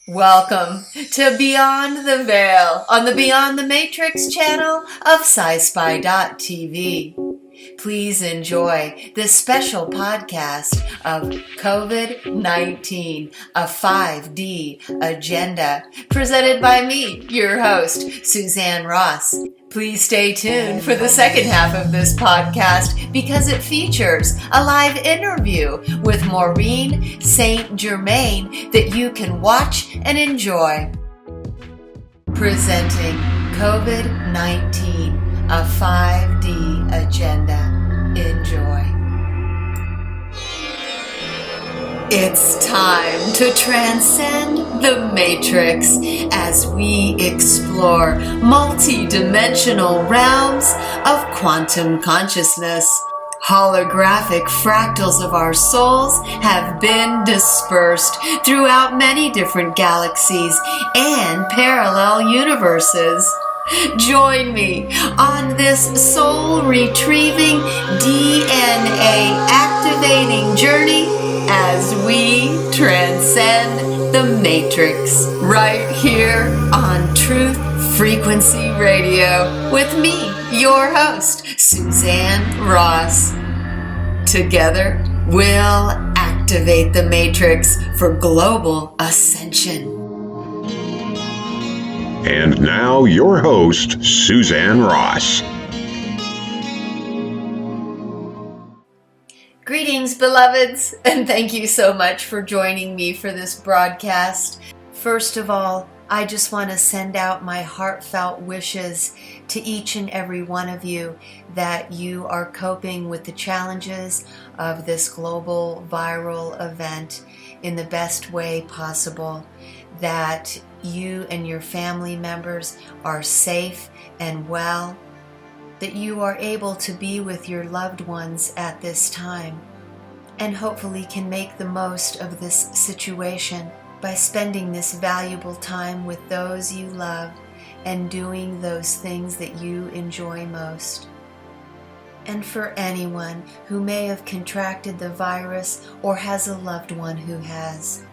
Welcome to Beyond the Veil on the Beyond the Matrix channel of Sci-Spi.tv. Please enjoy this special podcast of COVID-19, a 5D agenda, presented by me, your host, Suzanne Ross. Please stay tuned for the second half of this podcast because it features a live interview with Maureen St Germain that you can watch and enjoy. Presenting COVID-19, a 5D agenda. Enjoy. It's time to transcend the Matrix as we explore multi-dimensional realms of quantum consciousness. Holographic fractals of our souls have been dispersed throughout many different galaxies and parallel universes. Join me on this soul-retrieving, DNA-activating journey as we transcend the Matrix, right here on Truth Frequency Radio with me, your host, Suzanne Ross. Together, we'll activate the Matrix for global ascension. And now, your host, Suzanne Ross. Greetings, beloveds, and thank you so much for joining me for this broadcast. First of all, I just want to send out my heartfelt wishes to each and every one of you that you are coping with the challenges of this global viral event in the best way possible, that you and your family members are safe and well, that you are able to be with your loved ones at this time, and hopefully can make the most of this situation by spending this valuable time with those you love and doing those things that you enjoy most. And for anyone who may have contracted the virus or has a loved one who has,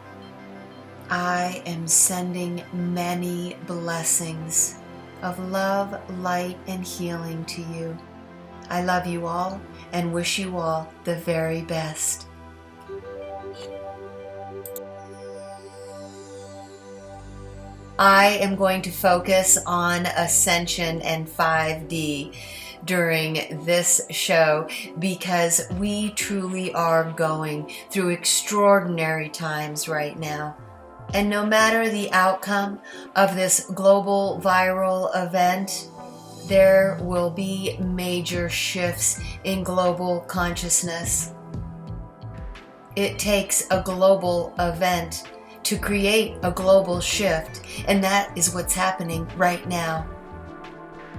I am sending many blessings of love, light, and healing to you. I love you all and wish you all the very best. I am going to focus on Ascension and 5D during this show because we truly are going through extraordinary times right now. And no matter the outcome of this global viral event, there will be major shifts in global consciousness. It takes a global event to create a global shift, and that is what's happening right now.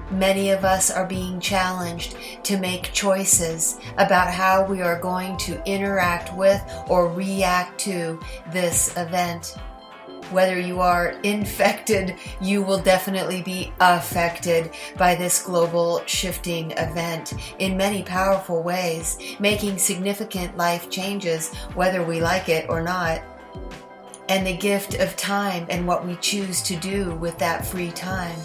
Many of us are being challenged to make choices about how we are going to interact with or react to this event. Whether you are infected, you will definitely be affected by this global shifting event in many powerful ways, making significant life changes, whether we like it or not. And the gift of time and what we choose to do with that free time.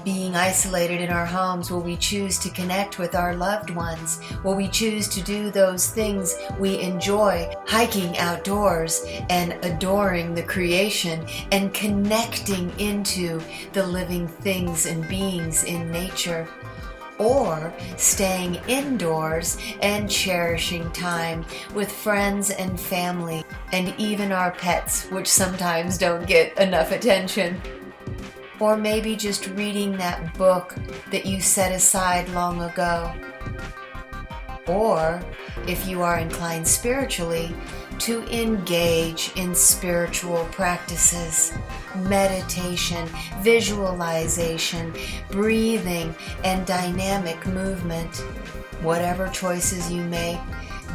Being isolated in our homes, will we choose to connect with our loved ones? Will we choose to do those things we enjoy, hiking outdoors and adoring the creation and connecting into the living things and beings in nature? Or staying indoors and cherishing time with friends and family and even our pets, which sometimes don't get enough attention? Or maybe just reading that book that you set aside long ago. Or, if you are inclined spiritually, to engage in spiritual practices, meditation, visualization, breathing, and dynamic movement. Whatever choices you make,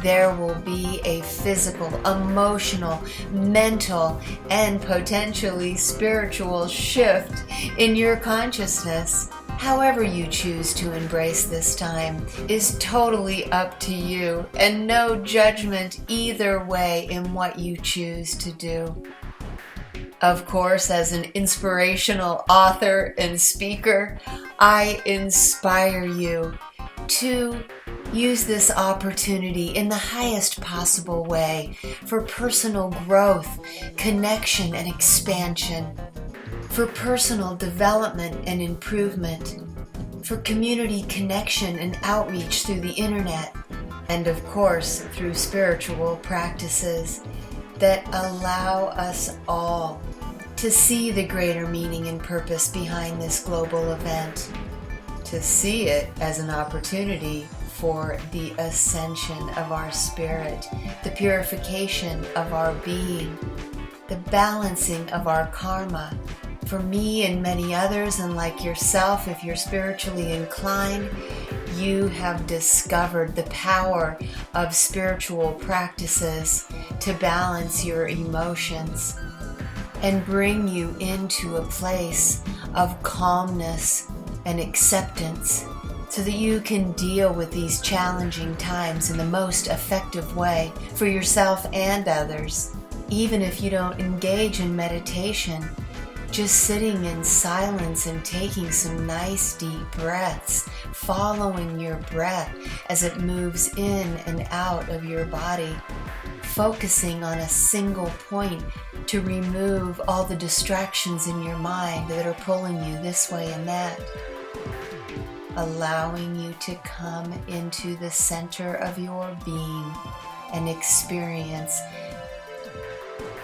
there will be a physical, emotional, mental, and potentially spiritual shift in your consciousness. However you choose to embrace this time is totally up to you, and no judgment either way in what you choose to do. Of course, as an inspirational author and speaker, I inspire you to use this opportunity in the highest possible way for personal growth, connection, and expansion, for personal development and improvement, for community connection and outreach through the internet, and of course through spiritual practices that allow us all to see the greater meaning and purpose behind this global event, to see it as an opportunity for the ascension of our spirit, the purification of our being, the balancing of our karma. For me and many others, and like yourself, if you're spiritually inclined, you have discovered the power of spiritual practices to balance your emotions and bring you into a place of calmness and acceptance so that you can deal with these challenging times in the most effective way for yourself and others. Even if you don't engage in meditation, just sitting in silence and taking some nice deep breaths, following your breath as it moves in and out of your body, focusing on a single point to remove all the distractions in your mind that are pulling you this way and that, allowing you to come into the center of your being and experience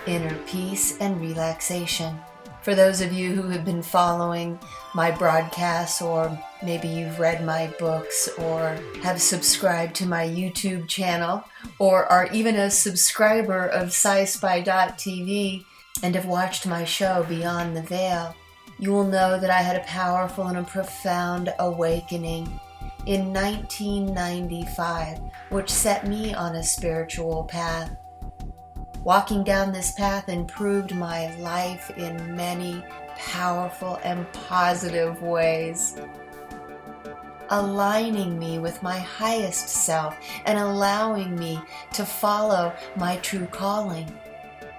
inner peace and relaxation. For those of you who have been following my broadcasts, or maybe you've read my books, or have subscribed to my YouTube channel, or are even a subscriber of Sci-Spi.tv and have watched my show Beyond the Veil, you will know that I had a powerful and a profound awakening in 1995, which set me on a spiritual path. Walking down this path improved my life in many powerful and positive ways, aligning me with my highest self and allowing me to follow my true calling.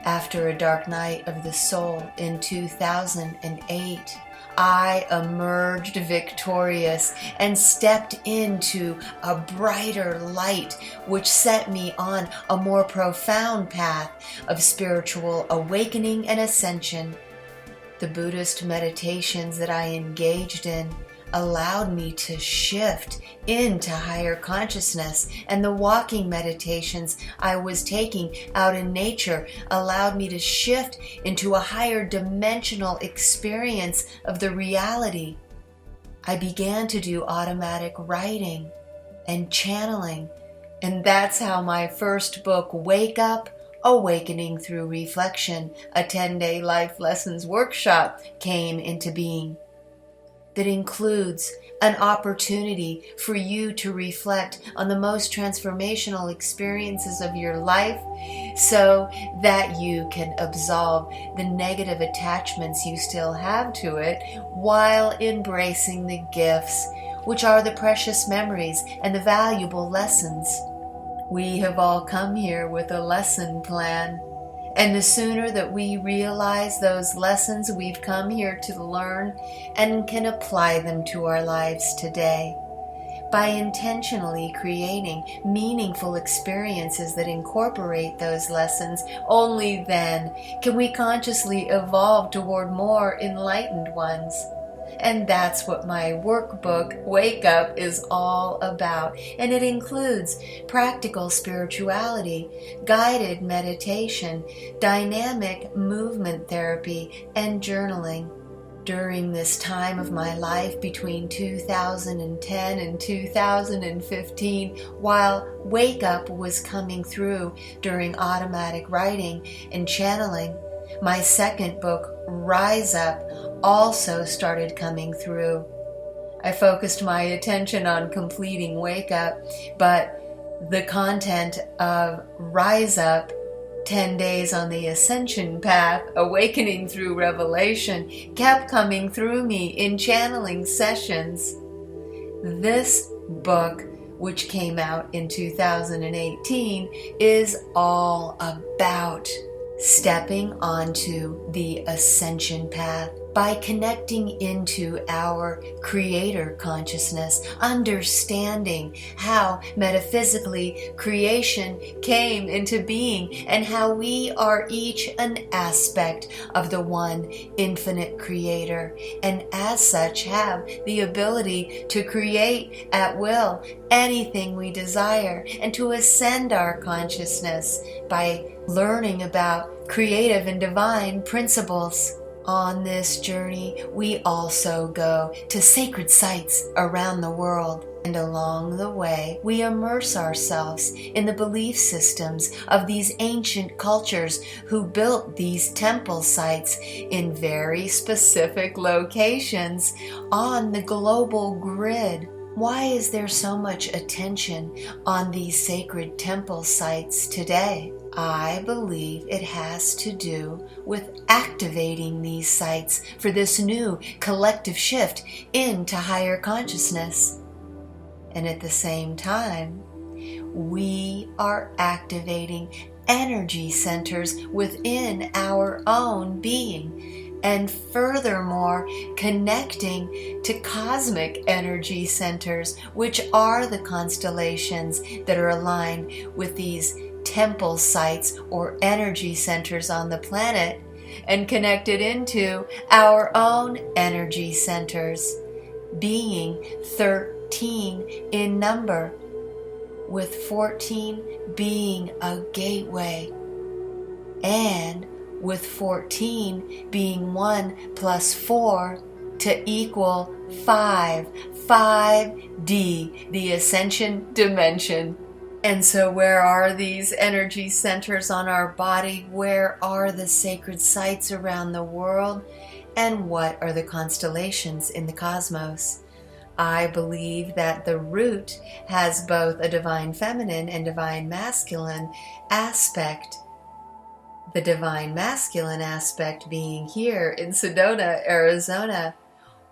After a dark night of the soul in 2008, I emerged victorious and stepped into a brighter light, which set me on a more profound path of spiritual awakening and ascension. The Buddhist meditations that I engaged in allowed me to shift into higher consciousness, and the walking meditations I was taking out in nature allowed me to shift into a higher dimensional experience of the reality. I began to do automatic writing and channeling, and that's how my first book, Wake Up, Awakening Through Reflection, a 10-day life lessons workshop, came into being. That includes an opportunity for you to reflect on the most transformational experiences of your life so that you can absolve the negative attachments you still have to it while embracing the gifts, which are the precious memories and the valuable lessons. We have all come here with a lesson plan. And the sooner that we realize those lessons we've come here to learn and can apply them to our lives today, by intentionally creating meaningful experiences that incorporate those lessons, only then can we consciously evolve toward more enlightened ones. And that's what my workbook, Wake Up, is all about. And it includes practical spirituality, guided meditation, dynamic movement therapy, and journaling. During this time of my life between 2010 and 2015, while Wake Up was coming through during automatic writing and channeling, my second book, Rise Up, also started coming through. I focused my attention on completing Wake Up, but the content of Rise Up, 10 Days on the Ascension Path, Awakening Through Revelation, kept coming through me in channeling sessions. This book, which came out in 2018, is all about stepping onto the ascension path by connecting into our creator consciousness, understanding how metaphysically creation came into being and how we are each an aspect of the one infinite creator, and as such have the ability to create at will anything we desire and to ascend our consciousness by learning about creative and divine principles. On this journey, we also go to sacred sites around the world, and along the way, we immerse ourselves in the belief systems of these ancient cultures who built these temple sites in very specific locations on the global grid. Why is there so much attention on these sacred temple sites today? I believe it has to do with activating these sites for this new collective shift into higher consciousness. And at the same time, we are activating energy centers within our own being, and furthermore connecting to cosmic energy centers, which are the constellations that are aligned with these temple sites or energy centers on the planet, and connected into our own energy centers, being 13 in number, with 14 being a gateway, and with 14 being 1 plus 4 to equal 5, 5D, the Ascension dimension. And so where are these energy centers on our body? Where are the sacred sites around the world? And what are the constellations in the cosmos? I believe that the root has both a divine feminine and divine masculine aspect. The divine masculine aspect being here in Sedona, Arizona,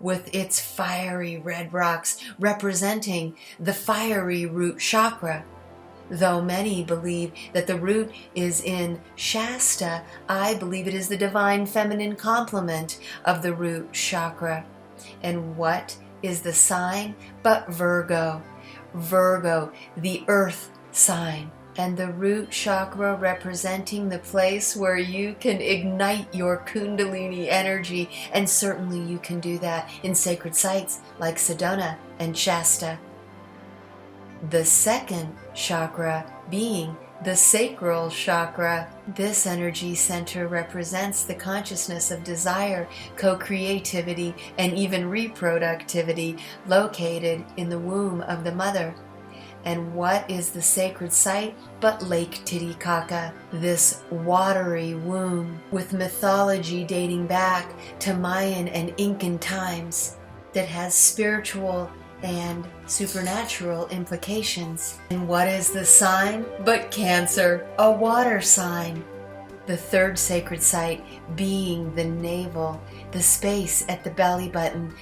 with its fiery red rocks representing the fiery root chakra. Though many believe that the root is in Shasta, I believe it is the divine feminine complement of the root chakra. And what is the sign but Virgo? Virgo, the earth sign. And the root chakra representing the place where you can ignite your Kundalini energy. And certainly you can do that in sacred sites like Sedona and Shasta. The second chakra being the sacral chakra. This energy center represents the consciousness of desire, co-creativity, and even reproductivity located in the womb of the mother. And what is the sacred site but Lake Titicaca, this watery womb with mythology dating back to Mayan and Incan times that has spiritual and supernatural implications. And what is the sign but Cancer, a water sign? The third sacred site being the navel, the space at the belly button.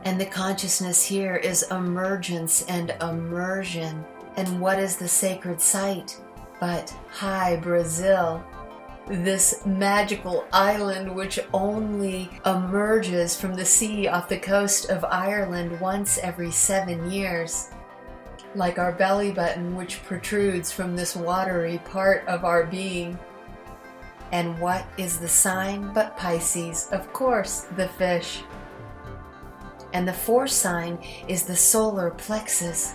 And the consciousness here is emergence and immersion. And what is the sacred site but High Brazil, this magical island which only emerges from the sea off the coast of Ireland once every 7 years, like our belly button which protrudes from this watery part of our being. And what is the sign but Pisces? Of course, the fish. And the fourth sign is the solar plexus,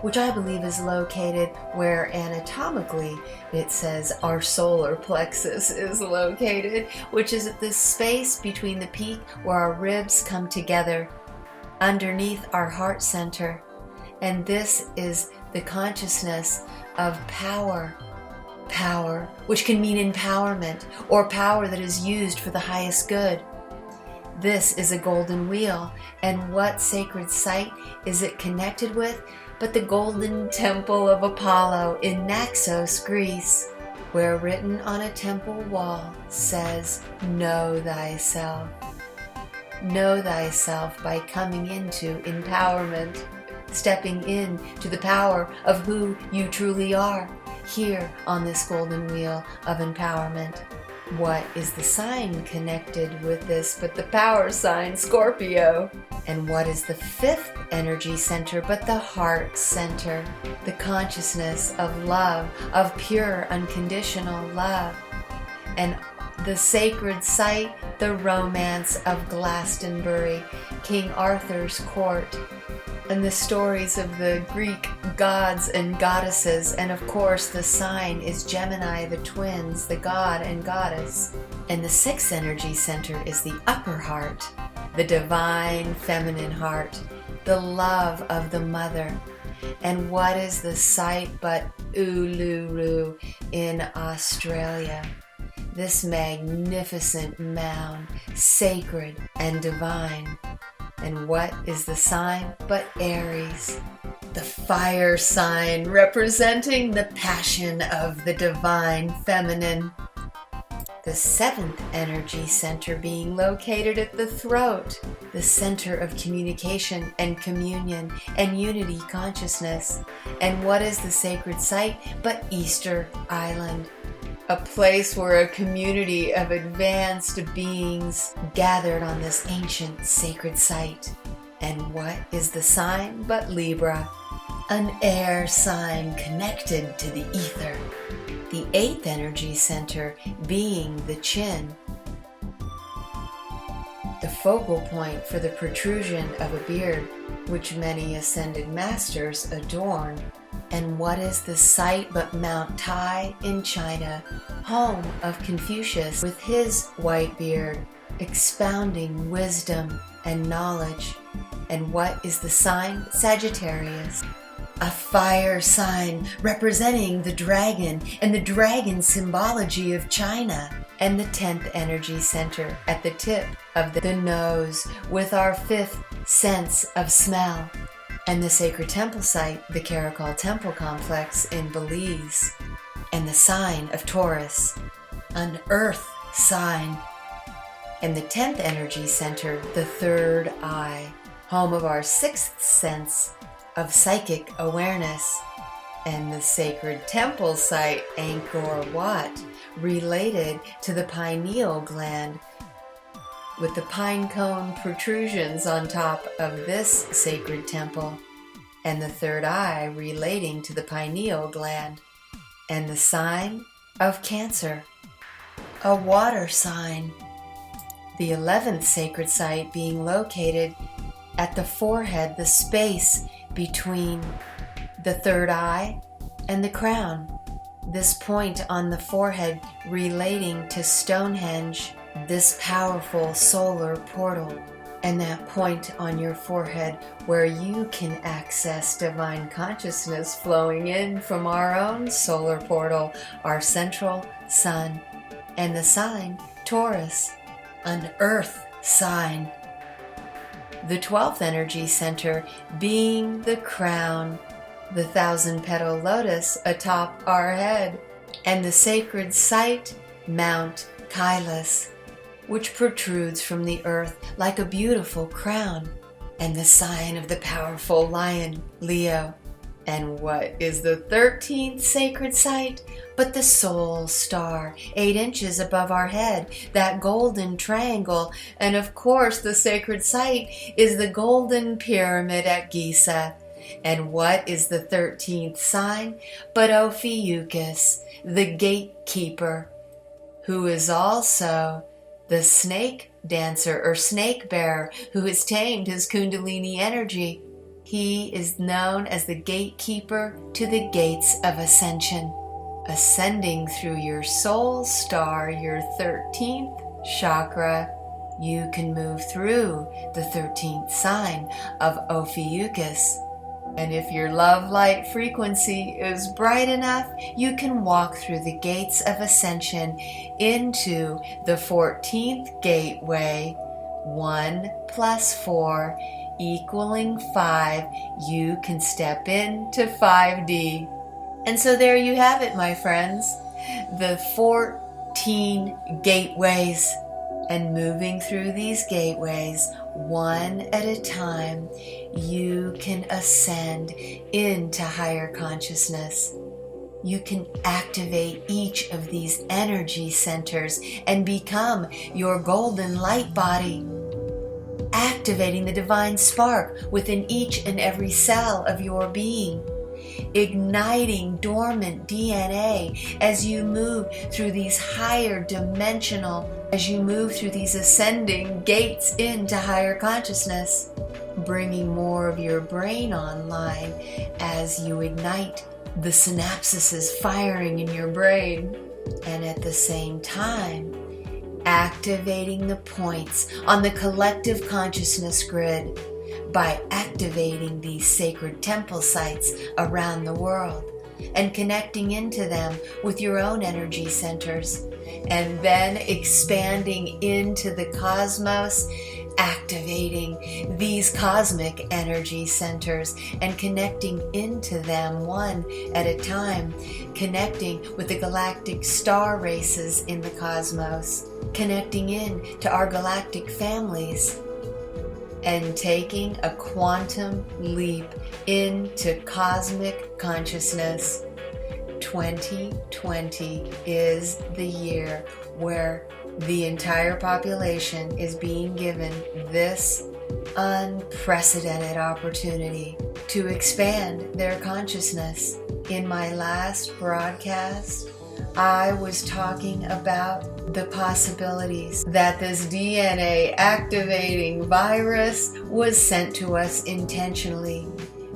which I believe is located where anatomically it says our solar plexus is located, which is at this space between the peak where our ribs come together, underneath our heart center. And this is the consciousness of power. Power, which can mean empowerment or power that is used for the highest good. This is a golden wheel, and what sacred site is it connected with but the Golden Temple of Apollo in Naxos, Greece, where written on a temple wall says, "Know thyself." Know thyself by coming into empowerment, stepping into the power of who you truly are here on this golden wheel of empowerment. What is the sign connected with this but the power sign Scorpio? And what is the fifth energy center but the heart center? The consciousness of love, of pure unconditional love. And the sacred site, the romance of Glastonbury, King Arthur's court, and the stories of the Greek gods and goddesses, and of course the sign is Gemini, the twins, the god and goddess. And the sixth energy center is the upper heart, the divine feminine heart, the love of the mother. And what is the site but Uluru in Australia? This magnificent mound, sacred and divine. And what is the sign but Aries? The fire sign representing the passion of the divine feminine. The seventh energy center being located at the throat, the center of communication and communion and unity consciousness. And what is the sacred site but Easter Island? A place where a community of advanced beings gathered on this ancient sacred site. And what is the sign but Libra? An air sign connected to the ether. The eighth energy center being the chin, the focal point for the protrusion of a beard, which many ascended masters adorn. And what is the site but Mount Tai in China, home of Confucius with his white beard, expounding wisdom and knowledge? And what is the sign Sagittarius? A fire sign representing the dragon and the dragon symbology of China. And the 10th energy center at the tip of the nose with our fifth sense of smell. And the sacred temple site, the Karakul Temple Complex in Belize. And the sign of Taurus, an earth sign. And the 10th energy center, the third eye, home of our sixth sense of psychic awareness. And the sacred temple site, Angkor Wat, related to the pineal gland, with the pine cone protrusions on top of this sacred temple, and the third eye relating to the pineal gland, and the sign of Cancer, a water sign. The 11th sacred site being located at the forehead, the space between the third eye and the crown. This point on the forehead relating to Stonehenge, this powerful solar portal, and that point on your forehead where you can access divine consciousness flowing in from our own solar portal, our central sun, and the sign Taurus, an earth sign. The 12th energy center being the crown, the 1,000-petal lotus atop our head, and the sacred site Mount Kailas, which protrudes from the earth like a beautiful crown, and the sign of the powerful lion, Leo. And what is the 13th sacred site but the soul star, 8 inches above our head, that golden triangle? And of course the sacred site is the golden pyramid at Giza. And what is the 13th sign but Ophiuchus, the gatekeeper, who is also the snake dancer or snake bearer who has tamed his kundalini energy. He is known as the gatekeeper to the gates of ascension. Ascending through your soul star, your 13th chakra, you can move through the 13th sign of Ophiuchus. And if your love light frequency is bright enough, you can walk through the gates of ascension into the 14th gateway. 1 + 4 equaling 5. You can step into 5D. And so there you have it, my friends. The 14 gateways. And moving through these gateways, one at a time, you can ascend into higher consciousness. you can activate each of these energy centers and become your golden light body, activating the divine spark within each and every cell of your being, igniting dormant DNA as you move through these higher dimensional, as you move through these ascending gates into higher consciousness, bringing more of your brain online as you ignite the synapses firing in your brain, and at the same time activating the points on the collective consciousness grid by activating these sacred temple sites around the world and connecting into them with your own energy centers, and then expanding into the cosmos, activating these cosmic energy centers and connecting into them one at a time, connecting with the galactic star races in the cosmos, connecting in to our galactic families, and taking a quantum leap into cosmic consciousness. 2020 is the year where the entire population is being given this unprecedented opportunity to expand their consciousness. In my last broadcast, I was talking about the possibilities that this DNA activating virus was sent to us intentionally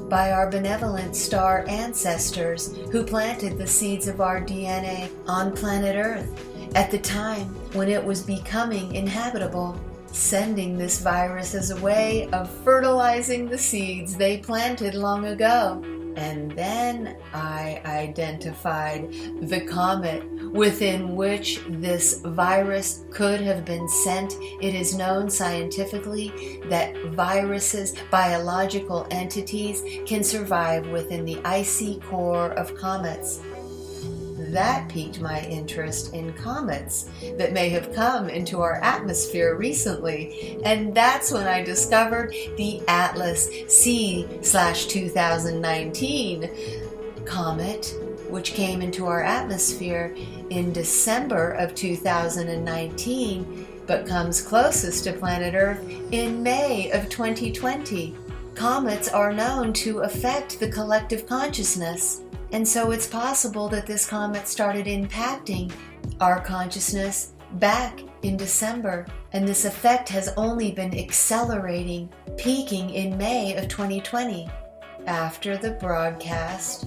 by our benevolent star ancestors who planted the seeds of our DNA on planet Earth at the time when it was becoming inhabitable, sending this virus as a way of fertilizing the seeds they planted long ago. And then I identified the comet within which this virus could have been sent. It is known scientifically that viruses, biological entities, can survive within the icy core of comets. That piqued my interest in comets that may have come into our atmosphere recently, and that's when I discovered the Atlas C/2019 comet, which came into our atmosphere in December of 2019, but comes closest to planet Earth in May of 2020. Comets are known to affect the collective consciousness. And so it's possible that this comet started impacting our consciousness back in December. And this effect has only been accelerating, peaking in May of 2020. After the broadcast,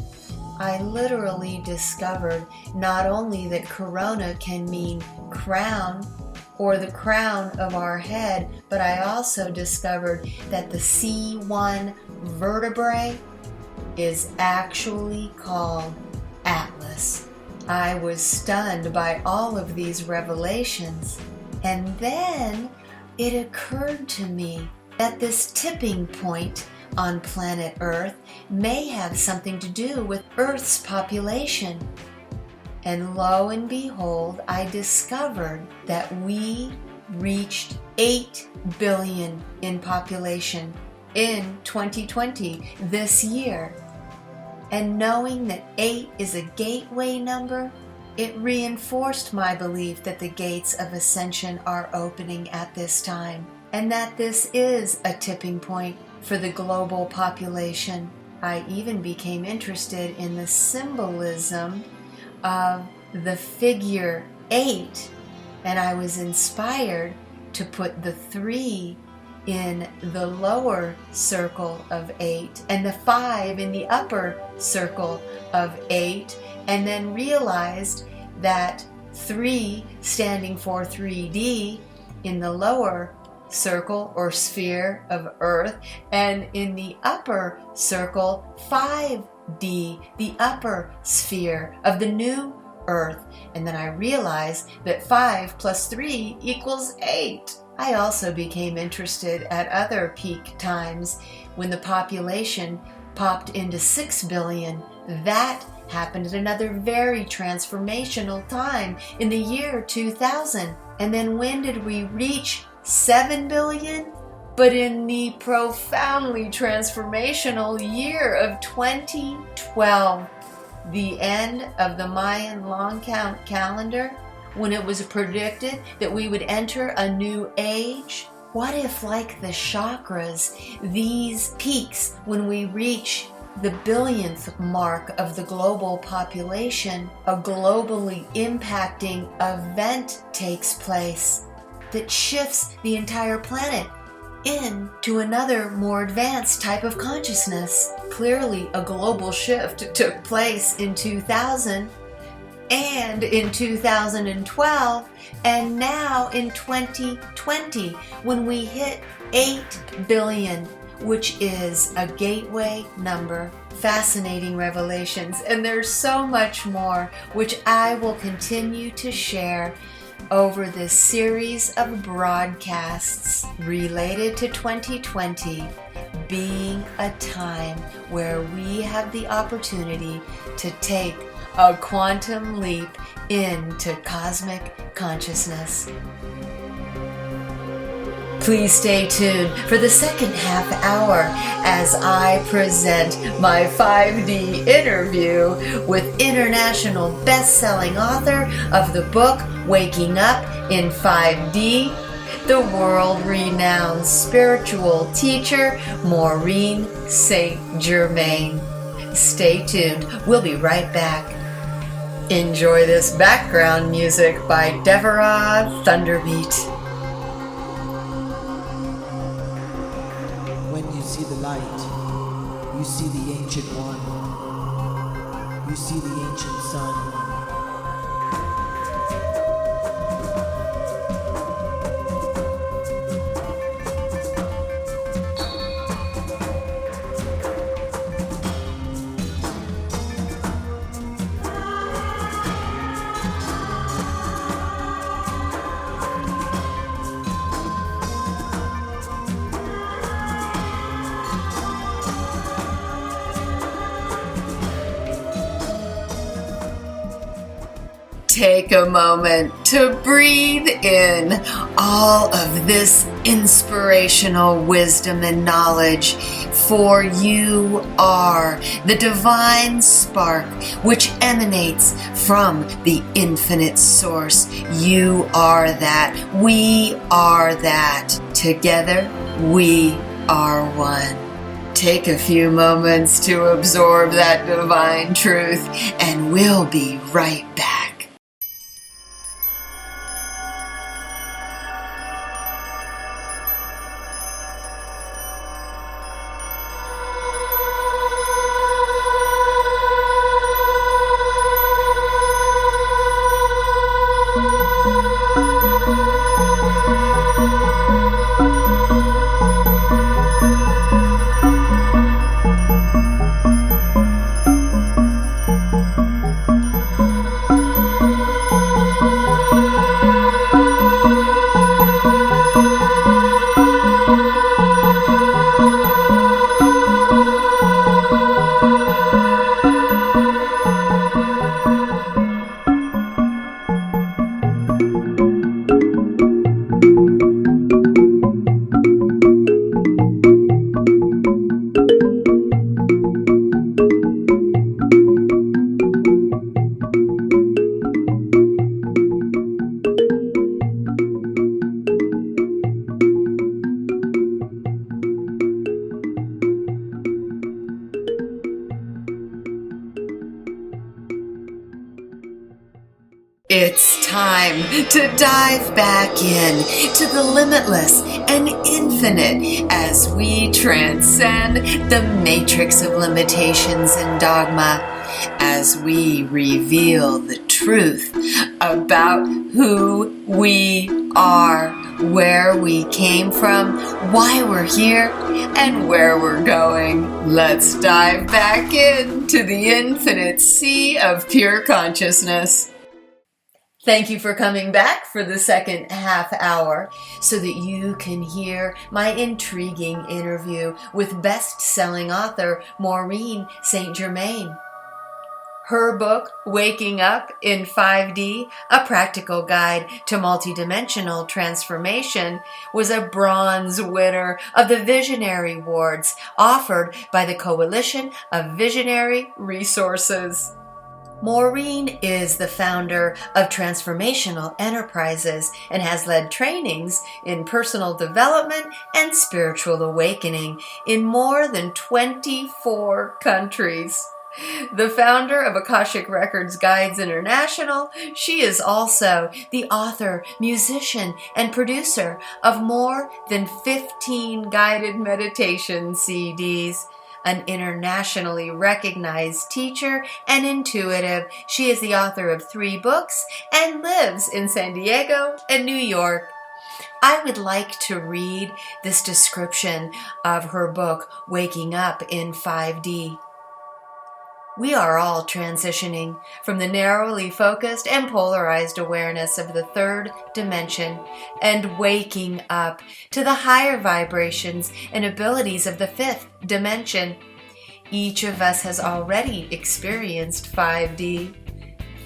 I literally discovered not only that corona can mean crown or the crown of our head, but I also discovered that the C1 vertebrae is actually called Atlas. I was stunned by all of these revelations, and then it occurred to me that this tipping point on planet Earth may have something to do with Earth's population. And lo and behold, I discovered that we reached 8 billion in population in 2020, this year. And knowing that 8 is a gateway number, it reinforced my belief that the gates of Ascension are opening at this time, and that this is a tipping point for the global population. I even became interested in the symbolism of the figure 8, and I was inspired to put the 3 in the lower circle of 8 and the 5 in the upper circle of 8, and then realized that 3 standing for 3D in the lower circle or sphere of Earth, and in the upper circle 5D, the upper sphere of the new Earth. And then I realized that 5 plus 3 equals 8. I also became interested at other peak times when the population popped into 6 billion. That happened at another very transformational time in the year 2000. And then when did we reach 7 billion? But in the profoundly transformational year of 2012. the end of the Mayan long count calendar, when it was predicted that we would enter a new age? What if, like the chakras, these peaks, when we reach the billionth mark of the global population, a globally impacting event takes place that shifts the entire planet into another more advanced type of consciousness? Clearly, a global shift took place in 2000 and in 2012 and now in 2020 when we hit 8 billion, which is a gateway number. Fascinating revelations, and there's so much more which I will continue to share over this series of broadcasts related to 2020 being a time where we have the opportunity to take a quantum leap into cosmic consciousness. Please stay tuned for the second half hour as I present my 5D interview with international best-selling author of the book Waking Up in 5D, the world-renowned spiritual teacher Maureen St Germain. Stay tuned. We'll be right back. Enjoy this background music by Deborah Thunderbeat. When you see the light, you see the ancient one. You see the ancient sun. Take a moment to breathe in all of this inspirational wisdom and knowledge, for you are the divine spark which emanates from the infinite source. You are that. We are that. Together, we are one. Take a few moments to absorb that divine truth, and we'll be right back. It's time to dive back in to the limitless and infinite as we transcend the matrix of limitations and dogma, as we reveal the truth about who we are, where we came from, why we're here, and where we're going. Let's dive back into the infinite sea of pure consciousness. Thank you for coming back for the second half hour so that you can hear my intriguing interview with best-selling author Maureen St Germain. Her book, Waking Up in 5D, A Practical Guide to Multidimensional Transformation, was a bronze winner of the Visionary Awards offered by the Coalition of Visionary Resources. Maureen is the founder of Transformational Enterprises and has led trainings in personal development and spiritual awakening in more than 24 countries. The founder of Akashic Records Guides International, she is also the author, musician, and producer of more than 15 guided meditation CDs. An internationally recognized teacher and intuitive, she is the author of 3 books and lives in San Diego and New York. I would like to read this description of her book, Waking Up in 5D. We are all transitioning from the narrowly focused and polarized awareness of the 3rd dimension and waking up to the higher vibrations and abilities of the 5th dimension. Each of us has already experienced 5D.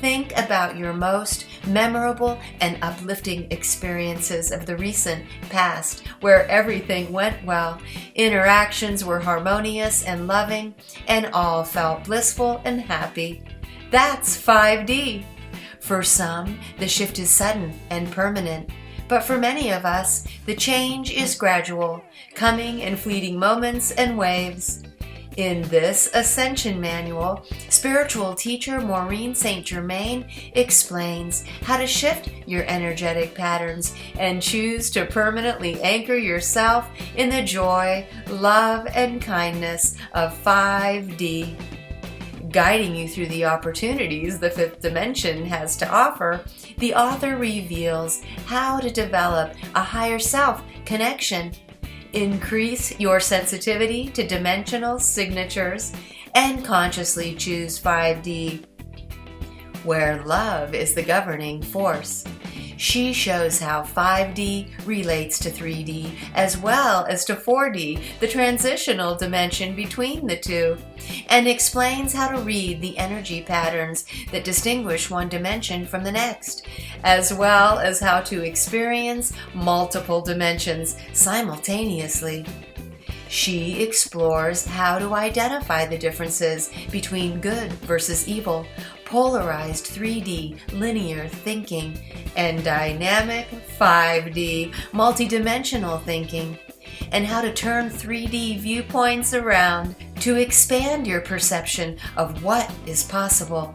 Think about your most memorable and uplifting experiences of the recent past, where everything went well, interactions were harmonious and loving, and all felt blissful and happy. That's 5D. For some, the shift is sudden and permanent, but for many of us, the change is gradual, coming in fleeting moments and waves. In this Ascension manual, spiritual teacher Maureen St Germain explains how to shift your energetic patterns and choose to permanently anchor yourself in the joy, love, and kindness of 5D. Guiding you through the opportunities the 5th dimension has to offer, the author reveals how to develop a higher self connection, increase your sensitivity to dimensional signatures, and consciously choose 5D, where love is the governing force. She shows how 5D relates to 3D as well as to 4D, the transitional dimension between the two, and explains how to read the energy patterns that distinguish one dimension from the next, as well as how to experience multiple dimensions simultaneously. She explores how to identify the differences between good versus evil, polarized 3D linear thinking, and dynamic 5D multidimensional thinking, and how to turn 3D viewpoints around to expand your perception of what is possible.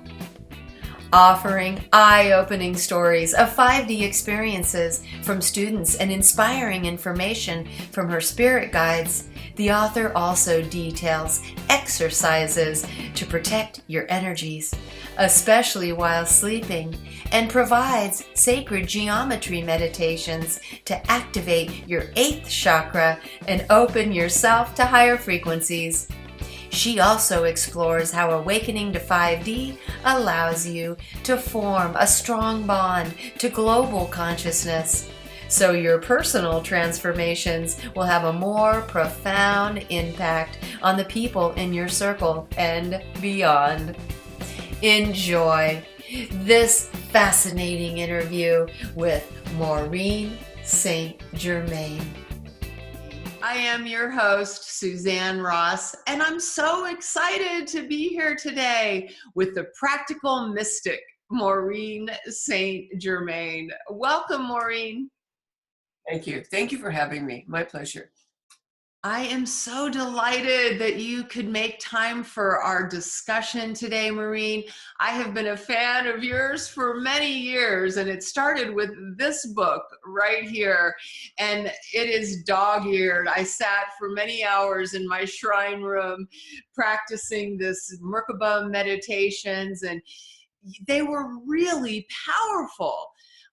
Offering eye-opening stories of 5D experiences from students and inspiring information from her spirit guides, the author also details exercises to protect your energies, especially while sleeping, and provides sacred geometry meditations to activate your 8th chakra and open yourself to higher frequencies. She also explores how awakening to 5D allows you to form a strong bond to global consciousness, so your personal transformations will have a more profound impact on the people in your circle and beyond. Enjoy this fascinating interview with Maureen St Germain. I am your host, Suzanne Ross, and I'm so excited to be here today with the practical mystic, Maureen St Germain. Welcome, Maureen. Thank you. Thank you for having me. My pleasure. I am so delighted that you could make time for our discussion today, Maureen. I have been a fan of yours for many years, and it started with this book right here, and it is dog-eared. I sat for many hours in my shrine room practicing this Merkaba meditations, and they were really powerful.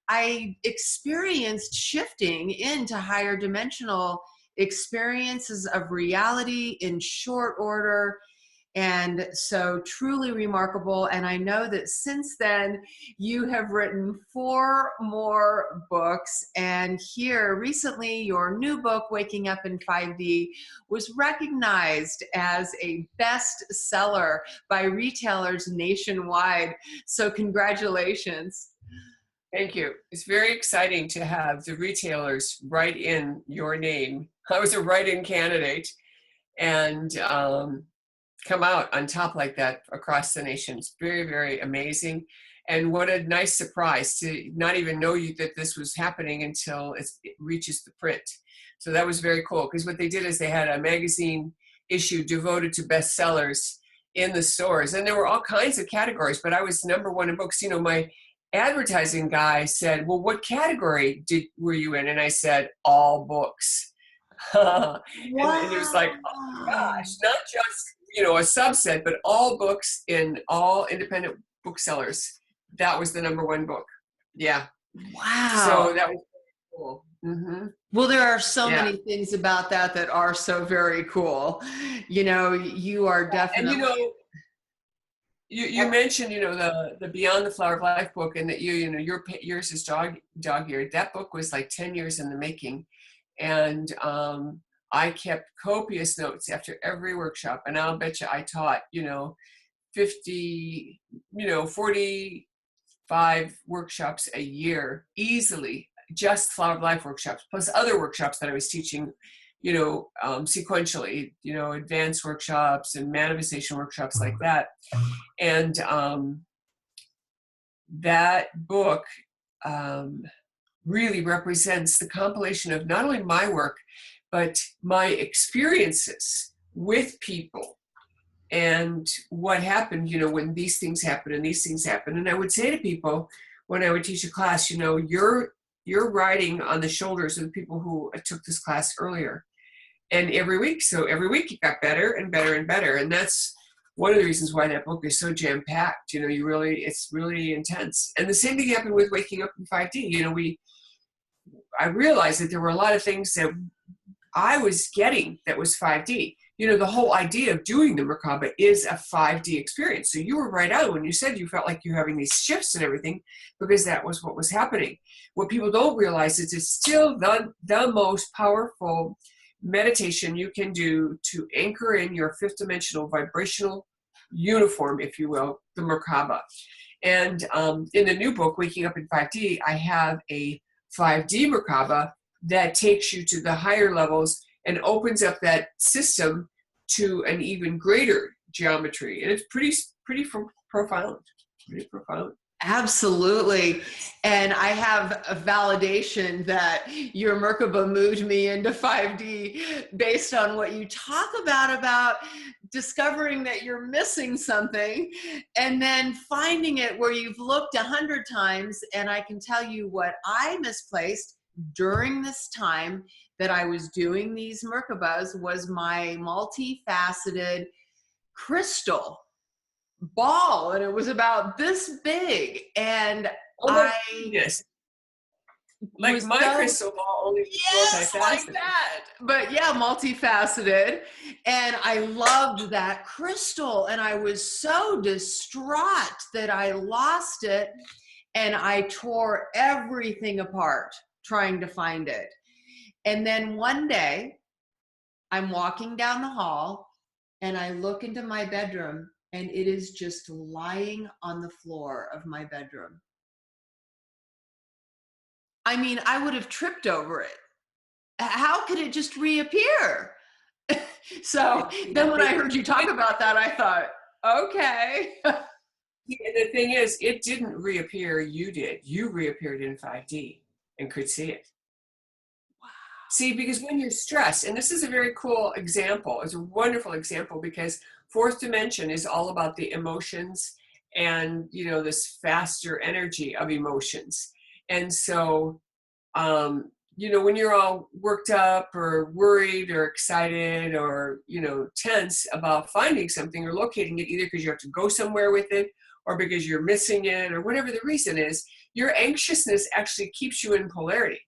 I experienced shifting into higher dimensional experiences of reality in short order, and so truly remarkable. And I know that since then you have written 4 more books, and here recently your new book, Waking Up in 5D, was recognized as a bestseller by retailers nationwide. So congratulations. Thank you. It's very exciting to have the retailers write in your name. I was a write-in candidate, and come out on top like that across the nation. It's very, very amazing. And what a nice surprise to not even know that this was happening until it reaches the print. So that was very cool, because what they did is they had a magazine issue devoted to bestsellers in the stores. And there were all kinds of categories, but I was #1 in books. You know, my advertising guy said, well, what category were you in? And I said, all books. Wow. And it was like, oh my gosh, not just, you know, a subset, but all books in all independent booksellers. That was the #1 book. Yeah. Wow. So that was very cool. Mm-hmm. Well, there are so many things about that are so very cool. You know, you are definitely. And you know, you mentioned, you know, the Beyond the Flower of Life book, and that you know, yours is dog-eared. That book was like 10 years in the making, and I kept copious notes after every workshop, and I'll bet you I taught, you know, 50, you know, 45 workshops a year easily, just Flower of Life workshops, plus other workshops that I was teaching, you know, sequentially, you know, advanced workshops and manifestation workshops like that. And that book really represents the compilation of not only my work, but my experiences with people and what happened, you know, when these things happen and these things happen. And I would say to people when I would teach a class, you know, you're riding on the shoulders of the people who took this class earlier. And every week it got better and better and better. And that's one of the reasons why that book is so jam-packed. You know, it's really intense. And the same thing happened with Waking Up in 5D. You know, I realized that there were a lot of things that I was getting that was 5D. You know, the whole idea of doing the Merkaba is a 5D experience. So you were right on when you said you felt like you're having these shifts and everything, because that was what was happening. What people don't realize is it's still the most powerful meditation you can do to anchor in your fifth dimensional vibrational uniform, if you will, the Merkaba. And in the new book, Waking Up in 5D, I have a 5D Merkaba that takes you to the higher levels and opens up that system to an even greater geometry. And it's pretty profound, pretty profound. Absolutely. And I have a validation that your Merkaba moved me into 5D based on what you talk about discovering that you're missing something and then finding it where you've looked 100 times. And I can tell you what I misplaced during this time that I was doing these Merkabas was my multifaceted crystal ball, and it was about this big, and yes, like my crystal ball, only yes, like that, but yeah, multifaceted. And I loved that crystal, and I was so distraught that I lost it, and I tore everything apart trying to find it. And then one day I'm walking down the hall and I look into my bedroom, and it is just lying on the floor of my bedroom. I mean, I would have tripped over it. How could it just reappear? So then when I heard you talk about that, I thought, okay. And the thing is, it didn't reappear, you did. You reappeared in 5D and could see it. Wow. See, because when you're stressed, and this is a very cool example, it's a wonderful example, because fourth dimension is all about the emotions and, you know, this faster energy of emotions. And so, you know, when you're all worked up or worried or excited or, you know, tense about finding something or locating it, either because you have to go somewhere with it or because you're missing it or whatever the reason is, your anxiousness actually keeps you in polarity.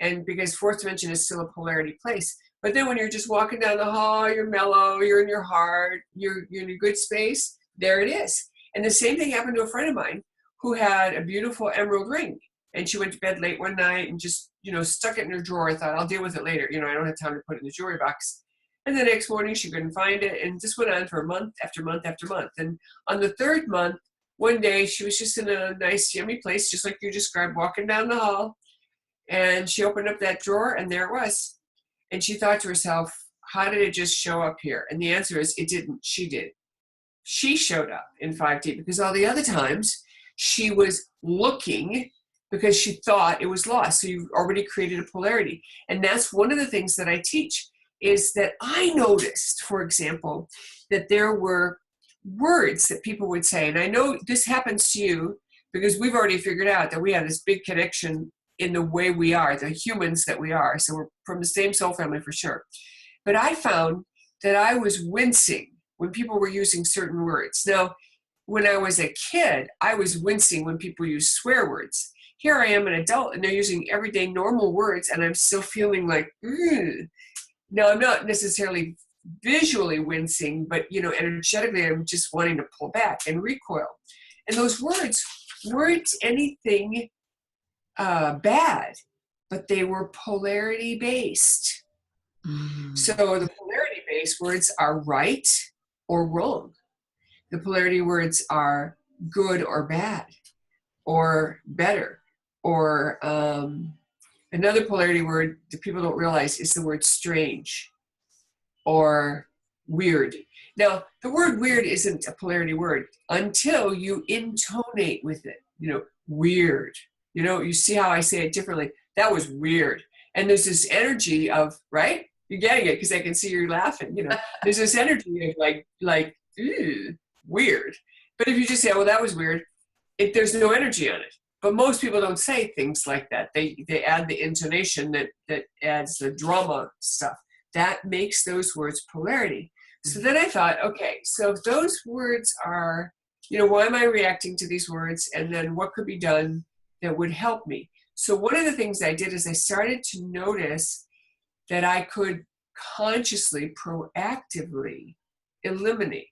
And because fourth dimension is still a polarity place. But then when you're just walking down the hall, you're mellow, you're in your heart, you're in a good space, there it is. And the same thing happened to a friend of mine who had a beautiful emerald ring. And she went to bed late one night and just, you know, stuck it in her drawer. I thought, I'll deal with it later. You know, I don't have time to put it in the jewelry box. And the next morning she couldn't find it. And this went on for month after month after month. And on the third month, one day she was just in a nice, yummy place, just like you described, walking down the hall. And she opened up that drawer and there it was. And she thought to herself, how did it just show up here? And the answer is it didn't. She did. She showed up in 5D because all the other times she was looking because she thought it was lost. So you've already created a polarity. And that's one of the things that I teach, is that I noticed, for example, that there were words that people would say, and I know this happens to you because we've already figured out that we have this big connection in the way we are, the humans that we are. So we're from the same soul family for sure. But I found that I was wincing when people were using certain words. Now, when I was a kid, I was wincing when people use swear words. Here I am an adult and they're using everyday normal words and I'm still feeling like, ugh. Now I'm not necessarily visually wincing, but energetically I'm just wanting to pull back and recoil. And those words weren't anything bad, but they were polarity based. Mm. So the polarity based words are right or wrong. The polarity words are good or bad, or better, or another polarity word that people don't realize is the word strange or weird. Now, the word weird isn't a polarity word until you intonate with it. Weird. You see how I say it differently. That was weird. And there's this energy of, right? You're getting it because I can see you're laughing. There's this energy of like, ew, weird. But if you just say, well, that was weird, there's no energy on it. But most people don't say things like that. They add the intonation that adds the drama stuff. That makes those words polarity. So then I thought, okay, so if those words are, why am I reacting to these words? And then what could be done that would help me? So one of the things I did is I started to notice that I could consciously, proactively eliminate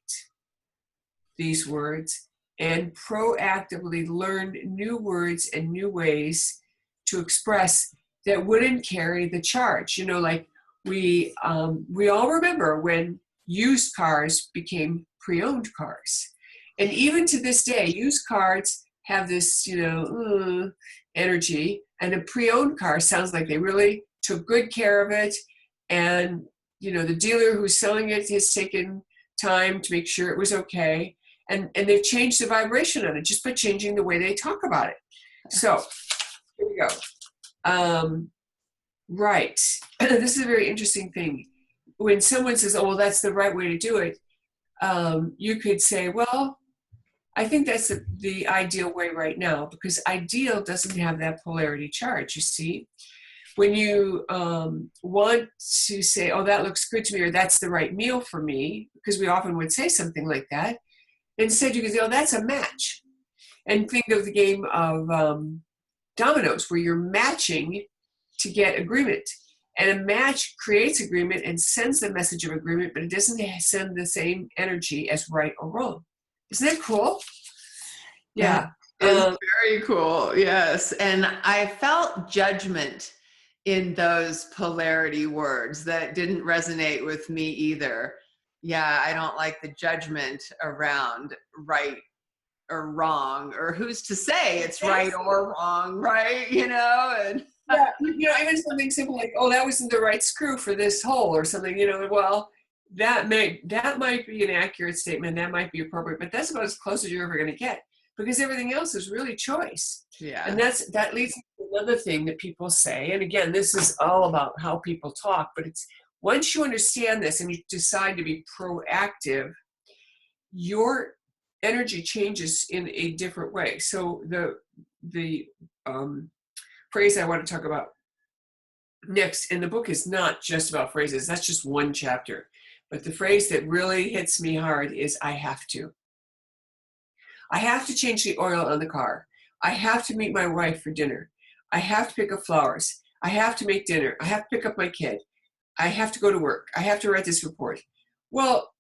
these words and proactively learn new words and new ways to express that wouldn't carry the charge. Like we all remember when used cars became pre-owned cars. And even to this day, used cars have this, energy, and a pre-owned car sounds like they really took good care of it. And, the dealer who's selling it has taken time to make sure it was okay. And they've changed the vibration on it just by changing the way they talk about it. So here we go. Right. This is a very interesting thing. When someone says, oh, well, that's the right way to do it, you could say, well, I think that's the ideal way right now, because ideal doesn't have that polarity charge, you see. When you want to say, oh, that looks good to me, or that's the right meal for me, because we often would say something like that, instead you could say, oh, that's a match. And think of the game of dominoes, where you're matching to get agreement. And a match creates agreement and sends the message of agreement, but it doesn't send the same energy as right or wrong. Isn't that cool? Yeah. It's very cool. Yes. And I felt judgment in those polarity words that didn't resonate with me either. Yeah. I don't like the judgment around right or wrong, or who's to say it's right or wrong, right? And yeah, even something simple like, oh, that wasn't the right screw for this hole or something, well, that might be an accurate statement. That might be appropriate, but that's about as close as you're ever going to get, because everything else is really choice. Yeah. And that leads to another thing that people say. And again, this is all about how people talk, but it's once you understand this and you decide to be proactive, your energy changes in a different way. So the phrase I want to talk about next in the book is not just about phrases. That's just one chapter. But the phrase that really hits me hard is I have to. I have to change the oil on the car. I have to meet my wife for dinner. I have to pick up flowers. I have to make dinner. I have to pick up my kid. I have to go to work. I have to write this report. Well,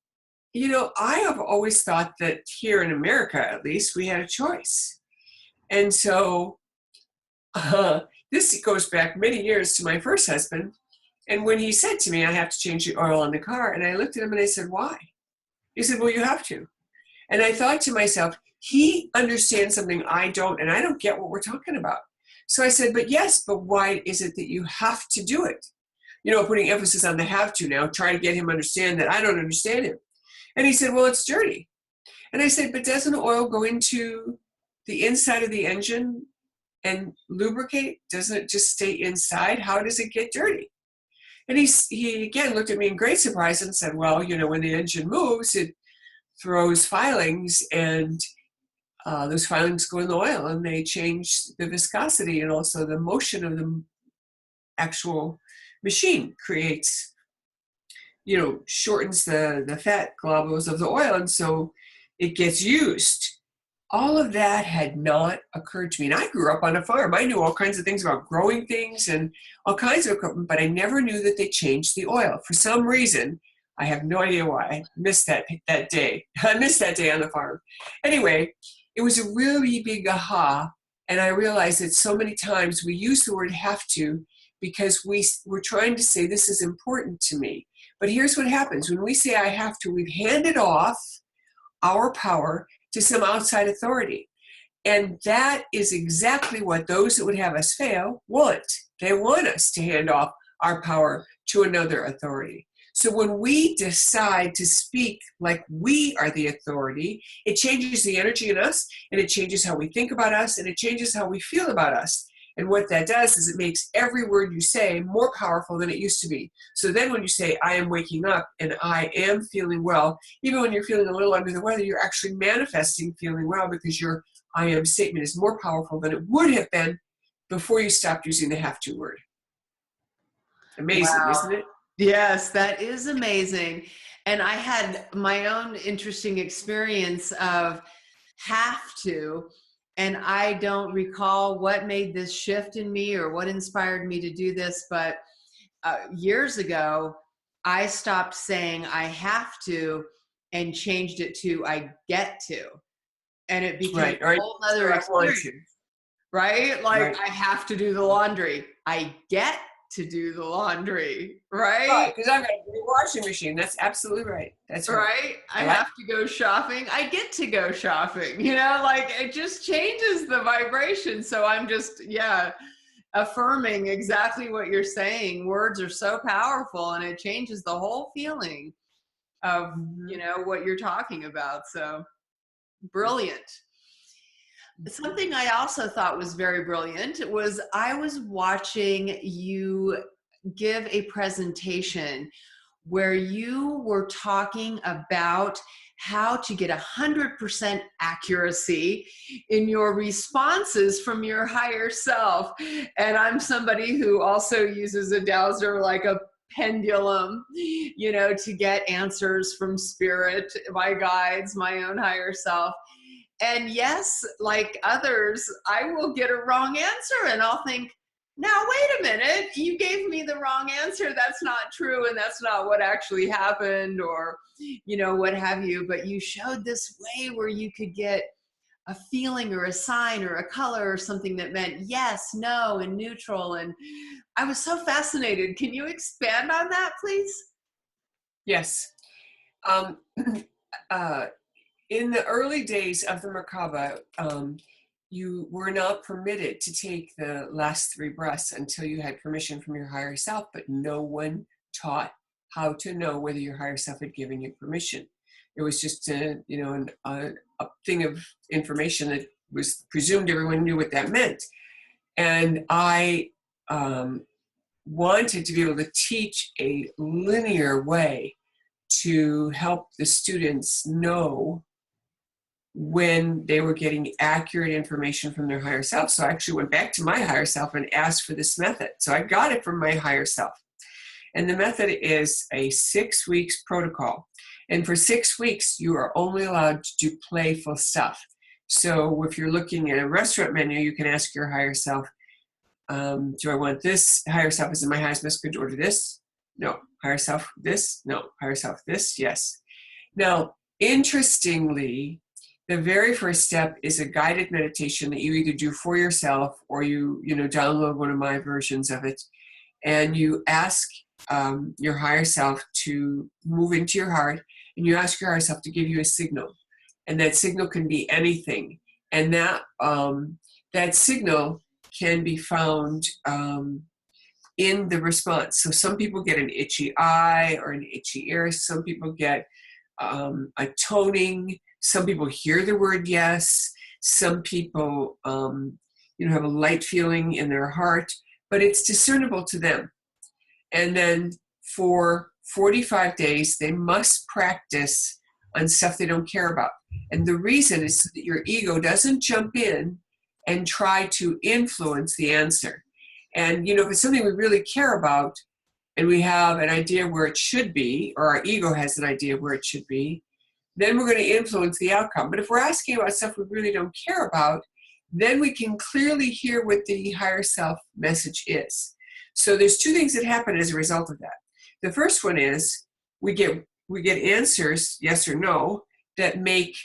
I have always thought that here in America, at least, we had a choice. And so this goes back many years to my first husband. And when he said to me, I have to change the oil on the car, and I looked at him and I said, why? He said, well, you have to. And I thought to myself, he understands something I don't, and I don't get what we're talking about. So I said, but why is it that you have to do it? putting emphasis on the have to now, trying to get him to understand that I don't understand him. And he said, well, it's dirty. And I said, but doesn't oil go into the inside of the engine and lubricate? Doesn't it just stay inside? How does it get dirty? And he again looked at me in great surprise and said, well, when the engine moves, it throws filings, and those filings go in the oil, and they change the viscosity and also the motion of the actual machine creates, shortens the fat globules of the oil, and so it gets used. All of that had not occurred to me. And I grew up on a farm. I knew all kinds of things about growing things and all kinds of equipment, but I never knew that they changed the oil. For some reason, I have no idea why. I missed that day. I missed that day on the farm. Anyway, it was a really big aha. And I realized that so many times we use the word have to because we're trying to say this is important to me. But here's what happens. When we say I have to, we've handed off our power to some outside authority. And that is exactly what those that would have us fail want. They want us to hand off our power to another authority. So when we decide to speak like we are the authority, it changes the energy in us, and it changes how we think about us, and it changes how we feel about us. And what that does is it makes every word you say more powerful than it used to be. So then when you say, I am waking up and I am feeling well, even when you're feeling a little under the weather, you're actually manifesting feeling well because your I am statement is more powerful than it would have been before you stopped using the have to word. Amazing, Wow. isn't it? Yes, that is amazing. And I had my own interesting experience of have to. And I don't recall what made this shift in me or what inspired me to do this, but years ago, I stopped saying I have to and changed it to I get to. And it became a whole other experience, right? Like I have to do the laundry. I get to do the laundry, right? Because I've got a big washing machine. That's absolutely right. That's right. I have to go shopping. I get to go shopping, like it just changes the vibration. So I'm just, affirming exactly what you're saying. Words are so powerful and it changes the whole feeling of, what you're talking about. So brilliant. Something I also thought was very brilliant was I was watching you give a presentation where you were talking about how to get 100% accuracy in your responses from your higher self. And I'm somebody who also uses a dowser like a pendulum, to get answers from spirit, my guides, my own higher self. And yes, like others, I will get a wrong answer and I'll think, now, wait a minute, you gave me the wrong answer. That's not true. And that's not what actually happened or, what have you. But you showed this way where you could get a feeling or a sign or a color or something that meant yes, no, and neutral. And I was so fascinated. Can you expand on that, please? Yes. In the early days of the Merkaba, you were not permitted to take the last 3 breaths until you had permission from your higher self, but no one taught how to know whether your higher self had given you permission. It was just a thing of information that was presumed everyone knew what that meant. And I wanted to be able to teach a linear way to help the students know when they were getting accurate information from their higher self. So I actually went back to my higher self and asked for this method. So I got it from my higher self. And the method is a 6 weeks protocol. And for 6 weeks, you are only allowed to do playful stuff. So if you're looking at a restaurant menu, you can ask your higher self, do I want this? Higher self, is it my highest best good to order this? No. Higher self, this? No. Higher self, this? Yes. Now, interestingly, the very first step is a guided meditation that you either do for yourself or you download one of my versions of it, and you ask your higher self to move into your heart, and you ask your higher self to give you a signal, and that signal can be anything, and that signal can be found in the response. So some people get an itchy eye or an itchy ear. Some people get a toning. Some people hear the word yes. Some people, have a light feeling in their heart, but it's discernible to them. And then for 45 days, they must practice on stuff they don't care about. And the reason is so that your ego doesn't jump in and try to influence the answer. And, if it's something we really care about and we have an idea where it should be, or our ego has an idea where it should be, then we're going to influence the outcome. But if we're asking about stuff we really don't care about, then we can clearly hear what the higher self message is. So there's two things that happen as a result of that. The first one is we get answers, yes or no, that make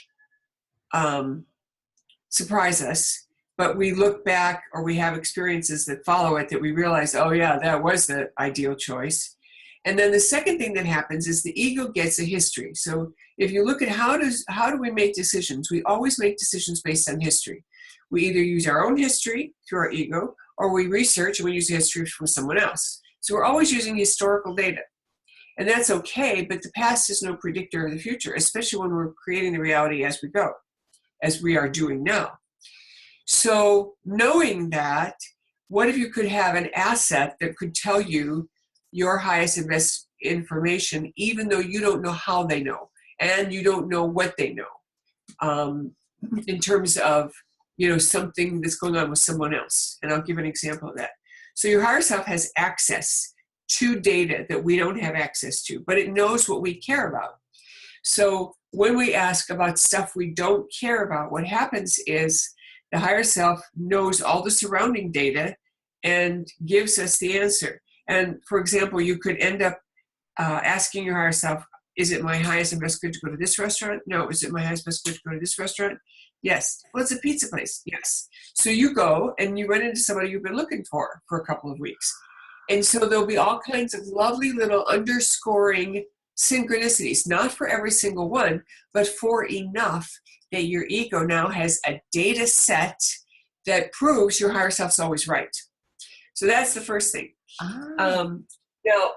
surprise us, but we look back or we have experiences that follow it that we realize, oh yeah, that was the ideal choice. And then the second thing that happens is the ego gets a history. So if you look at how do we make decisions, we always make decisions based on history. We either use our own history through our ego, or we research and we use history from someone else. So we're always using historical data. And that's okay, but the past is no predictor of the future, especially when we're creating the reality as we go, as we are doing now. So knowing that, what if you could have an asset that could tell you your highest and best information, even though you don't know how they know, and you don't know what they know, in terms of, something that's going on with someone else. And I'll give an example of that. So your higher self has access to data that we don't have access to, but it knows what we care about. So when we ask about stuff we don't care about, what happens is the higher self knows all the surrounding data and gives us the answer. And for example, you could end up asking your higher self, is it my highest and best good to go to this restaurant? No. Is it my highest and best good to go to this restaurant? Yes. Well, it's a pizza place. Yes. So you go and you run into somebody you've been looking for a couple of weeks. And so there'll be all kinds of lovely little underscoring synchronicities, not for every single one, but for enough that your ego now has a data set that proves your higher self's always right. So that's the first thing. Now,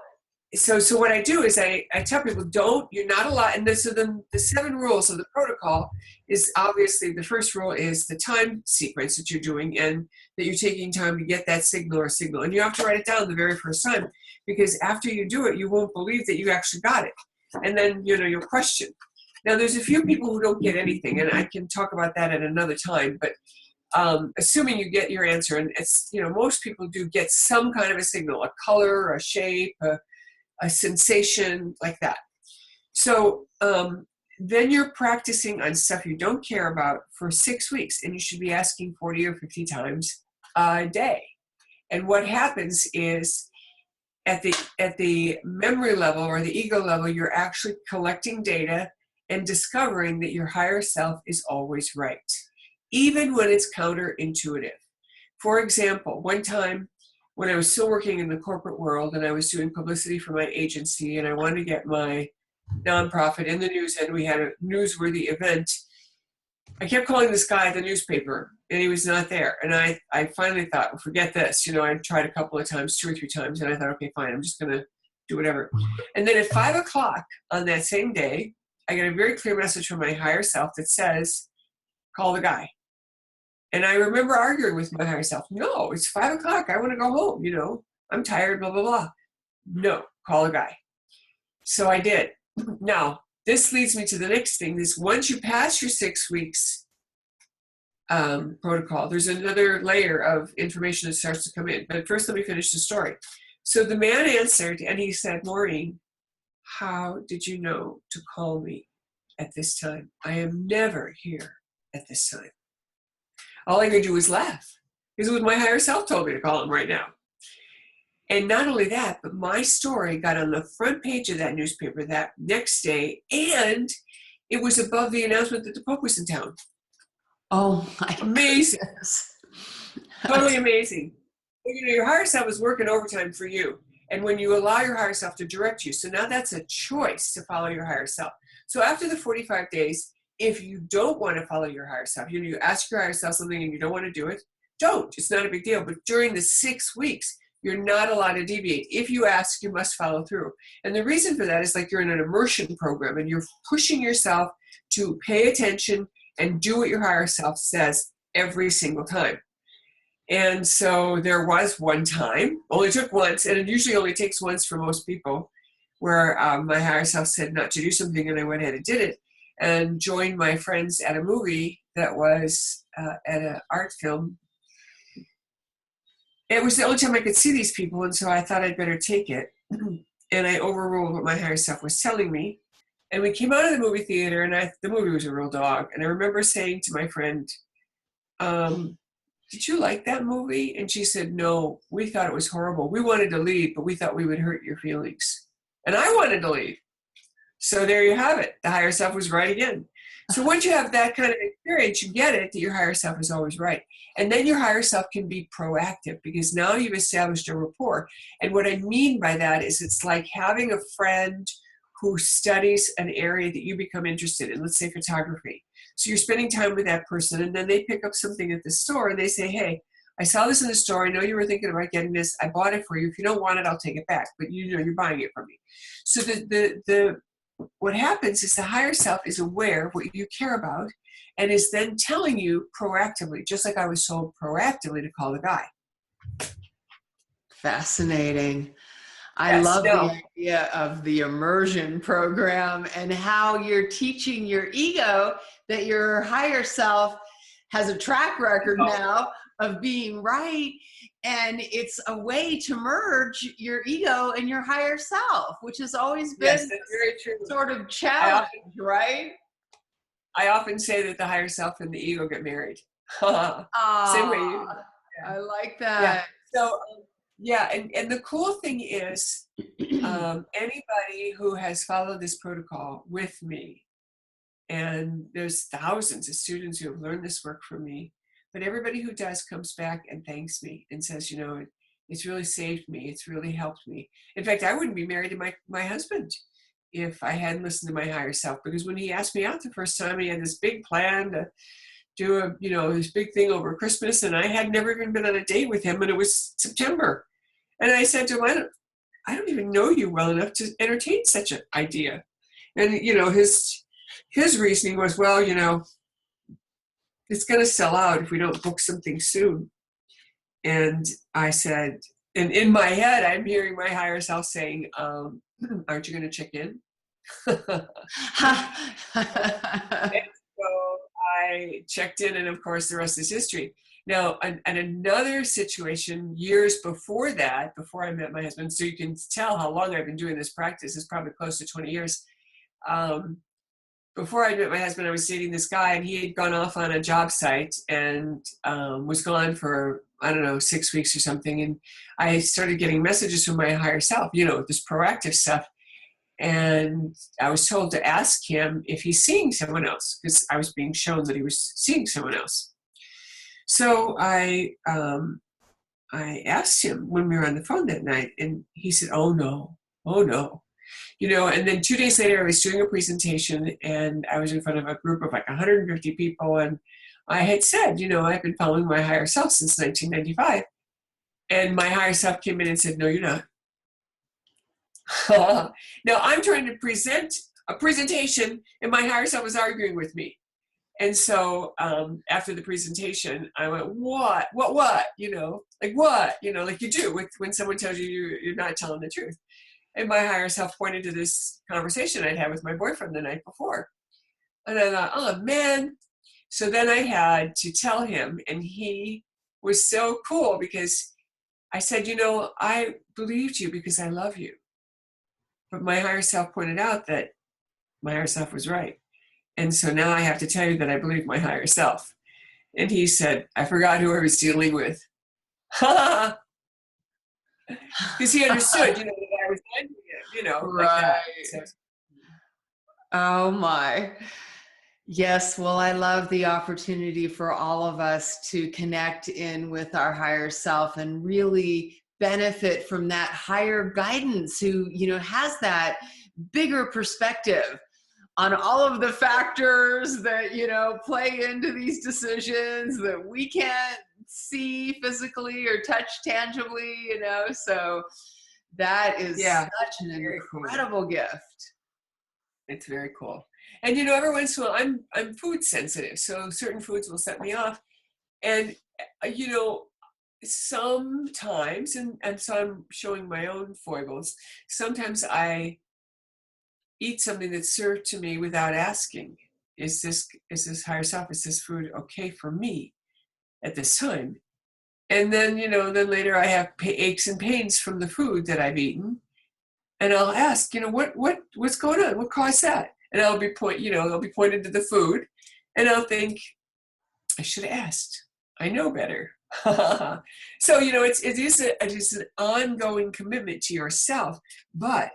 so what I do is I tell people, you're not allowed, and so then the 7 rules of the protocol is obviously the first rule is the time sequence that you're doing and that you're taking time to get that signal. And you have to write it down the very first time, because after you do it, you won't believe that you actually got it. And then, you'll question. Now, there's a few people who don't get anything, and I can talk about that at another time, but assuming you get your answer, and it's, most people do get some kind of a signal, a color, a shape, a sensation, like that. So then you're practicing on stuff you don't care about for 6 weeks, and you should be asking 40 or 50 times a day. And what happens is at the memory level or the ego level, you're actually collecting data and discovering that your higher self is always right, even when it's counterintuitive. For example, one time when I was still working in the corporate world and I was doing publicity for my agency and I wanted to get my nonprofit in the news and we had a newsworthy event, I kept calling this guy at the newspaper and he was not there. And I finally thought, well, forget this. I tried a couple of times, 2 or 3 times, and I thought, okay, fine, I'm just going to do whatever. And then at 5 o'clock on that same day, I get a very clear message from my higher self that says, call the guy. And I remember arguing with my higher self, no, it's 5 o'clock. I want to go home. I'm tired, blah, blah, blah. No, call a guy. So I did. Now, this leads me to the next thing is once you pass your 6 weeks protocol, there's another layer of information that starts to come in. But first, let me finish the story. So the man answered and he said, Maureen, how did you know to call me at this time? I am never here at this time. All I could do was laugh because it was my higher self told me to call him right now. And not only that, but my story got on the front page of that newspaper that next day, and it was above the announcement that the Pope was in town. Oh my amazing. goodness. Totally amazing. Your higher self is working overtime for you. And when you allow your higher self to direct you, so now that's a choice to follow your higher self. So after the 45 days, if you don't want to follow your higher self, you ask your higher self something and you don't want to do it, don't. It's not a big deal. But during the 6 weeks, You're not allowed to deviate. If you ask, you must follow through. And the reason for that is like you're in an immersion program and you're pushing yourself to pay attention and do what your higher self says every single time. And so there was one time, only took once, and it usually only takes once for most people, where my higher self said not to do something, and I went ahead and did it, and joined my friends at a movie that was at an art film. It was the only time I could see these people, and so I thought I'd better take it. And I overruled what my higher self was telling me. And we came out of the movie theater, and the movie was a real dog. And I remember saying to my friend, did you like that movie? And she said, no, we thought it was horrible. We wanted to leave, but we thought we would hurt your feelings. And I wanted to leave. So there you have it. The higher self was right again. So once you have that kind of experience, you get it that your higher self is always right. And then your higher self can be proactive because now you've established a rapport. And what I mean by that is it's like having a friend who studies an area that you become interested in, let's say photography. So you're spending time with that person, and then they pick up something at the store and they say, hey, I saw this in the store. I know you were thinking about getting this. I bought it for you. If you don't want it, I'll take it back. But you know you're buying it from me. So what happens is the higher self is aware of what you care about and is then telling you proactively, just like I was told proactively to call the guy. Fascinating. I love the idea of the immersion program and how you're teaching your ego that your higher self has a track record now of being right. And it's a way to merge your ego and your higher self, which has always been very true. Sort of challenge, right? I often say that the higher self and the ego get married. Same way you. I like that. Yeah. So, and the cool thing is, anybody who has followed this protocol with me, and there's thousands of students who have learned this work from me, but everybody who does comes back and thanks me and says, you know, it's really saved me. It's really helped me. In fact, I wouldn't be married to my husband if I hadn't listened to my higher self, because when he asked me out the first time, he had this big plan to do this big thing over Christmas, and I had never even been on a date with him, and it was September. And I said to him, I don't even know you well enough to entertain such an idea. And, his reasoning was, well, it's going to sell out if we don't book something soon. And I said, and in my head, I'm hearing my higher self saying, aren't you going to check in? And so I checked in, and of course, the rest is history. Now, and another situation years before that, before I met my husband, so you can tell how long I've been doing this practice, it's probably close to 20 years. Before I met my husband, I was dating this guy, and he had gone off on a job site and was gone for, 6 weeks or something. And I started getting messages from my higher self, this proactive stuff. And I was told to ask him if he's seeing someone else, because I was being shown that he was seeing someone else. So I asked him when we were on the phone that night, and he said, oh no. And then 2 days later, I was doing a presentation, and I was in front of a group of like 150 people, and I had said, I've been following my higher self since 1995. And my higher self came in and said, no, you're not. Now, I'm trying to present a presentation, and my higher self was arguing with me. And so after the presentation, I went, what? Like what? Like you do when someone tells you you're not telling the truth. And my higher self pointed to this conversation I'd had with my boyfriend the night before. And I thought, oh, man. So then I had to tell him, and he was so cool because I said, I believed you because I love you. But my higher self pointed out that my higher self was right. And so now I have to tell you that I believe my higher self. And he said, I forgot who I was dealing with. Because he understood, that I was envying him, right. Like that. So. Oh my. Yes, well, I love the opportunity for all of us to connect in with our higher self and really benefit from that higher guidance who, has that bigger perspective on all of the factors that, play into these decisions that we can't see physically or touch tangibly, so that is Yeah, such an very cool. incredible gift. It's very cool. And every once in a while, I'm food sensitive, so certain foods will set me off. And sometimes, and so I'm showing my own foibles. Sometimes I eat something that's served to me without asking, is this higher self, is this food okay for me at this time? And then, then later I have aches and pains from the food that I've eaten. And I'll ask, what's going on? What caused that? And I'll be pointed to the food, and I'll think, I should have asked. I know better. So, it is an ongoing commitment to yourself. But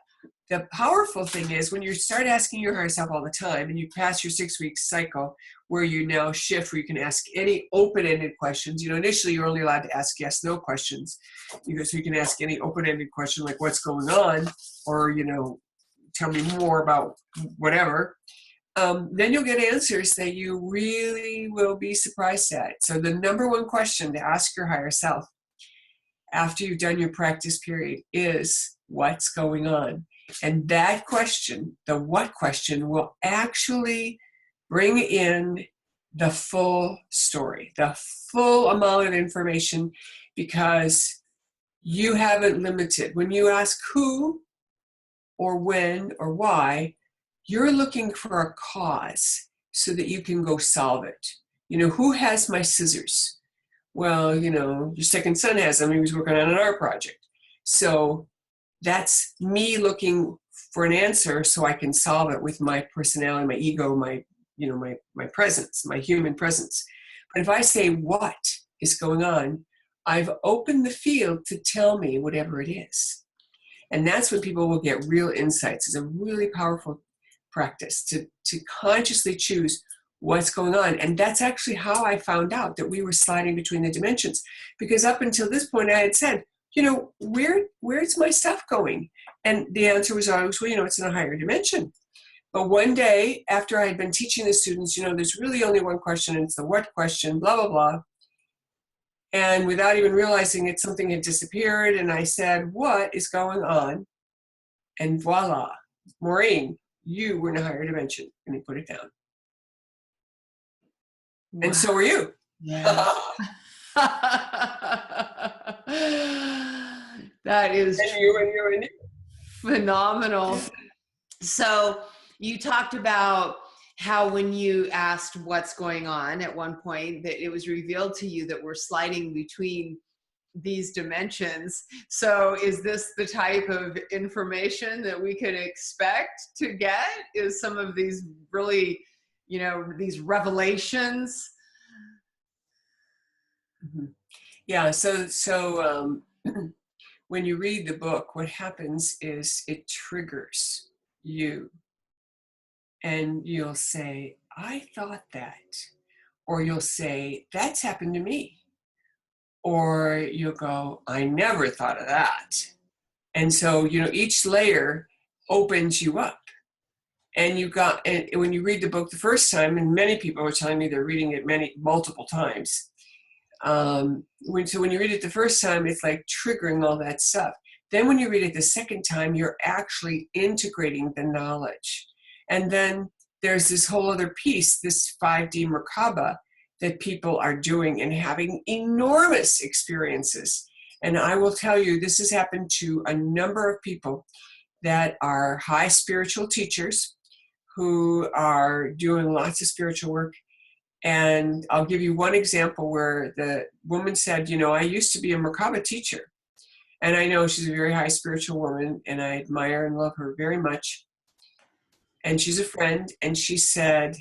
the powerful thing is when you start asking your higher self all the time, and you pass your 6-week cycle where you now shift, where you can ask any open-ended questions. Initially you're only allowed to ask yes/no questions. So you can ask any open-ended question like what's going on, or, tell me more about whatever. Then you'll get answers that you really will be surprised at. So the number one question to ask your higher self after you've done your practice period is, what's going on? And that question, the what question, will actually bring in the full story, the full amount of information, because you haven't limited. When you ask who or when or why, you're looking for a cause so that you can go solve it. Who has my scissors? Well, your second son has them. He was working on an art project. So that's me looking for an answer so I can solve it with my personality, my ego, my presence, my human presence. But if I say what is going on, I've opened the field to tell me whatever it is. And that's when people will get real insights. It's a really powerful practice to consciously choose what's going on. And that's actually how I found out that we were sliding between the dimensions. Because up until this point, I had said, where's my stuff going? And the answer was always, well, it's in a higher dimension. But one day, after I had been teaching the students, there's really only one question, and it's the what question, blah, blah, blah. And without even realizing it, something had disappeared. And I said, what is going on? And voila, Maureen, you were in a higher dimension. And he put it down. Wow. And so were you. Yeah. That is and you. Phenomenal. So you talked about how when you asked what's going on at one point, that it was revealed to you that we're sliding between these dimensions. So is this the type of information that we can expect to get? Is some of these really, these revelations? Mm-hmm. Yeah. So when you read the book, what happens is it triggers you. And you'll say, I thought that. Or you'll say, that's happened to me. Or you'll go, I never thought of that. And so, each layer opens you up. And when you read the book the first time, and many people are telling me they're reading it multiple times. When you read it the first time, it's like triggering all that stuff. Then when you read it the second time, you're actually integrating the knowledge. And then there's this whole other piece, this 5D Merkaba, that people are doing and having enormous experiences. And I will tell you, this has happened to a number of people that are high spiritual teachers who are doing lots of spiritual work. And I'll give you one example where the woman said, I used to be a Merkaba teacher. And I know she's a very high spiritual woman, and I admire and love her very much. And she's a friend, and she said,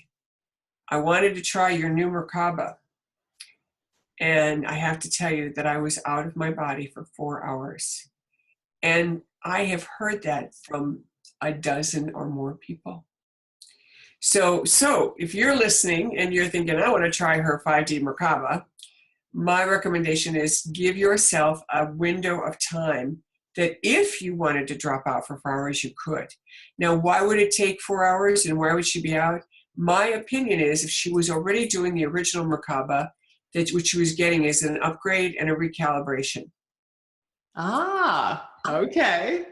I wanted to try your new Merkaba. And I have to tell you that I was out of my body for 4 hours. And I have heard that from a dozen or more people. So if you're listening and you're thinking, I want to try her 5D Merkaba, my recommendation is give yourself a window of time that if you wanted to drop out for 4 hours, you could. Now, why would it take 4 hours and why would she be out? My opinion is if she was already doing the original Merkaba, that what she was getting is an upgrade and a recalibration. Ah, okay.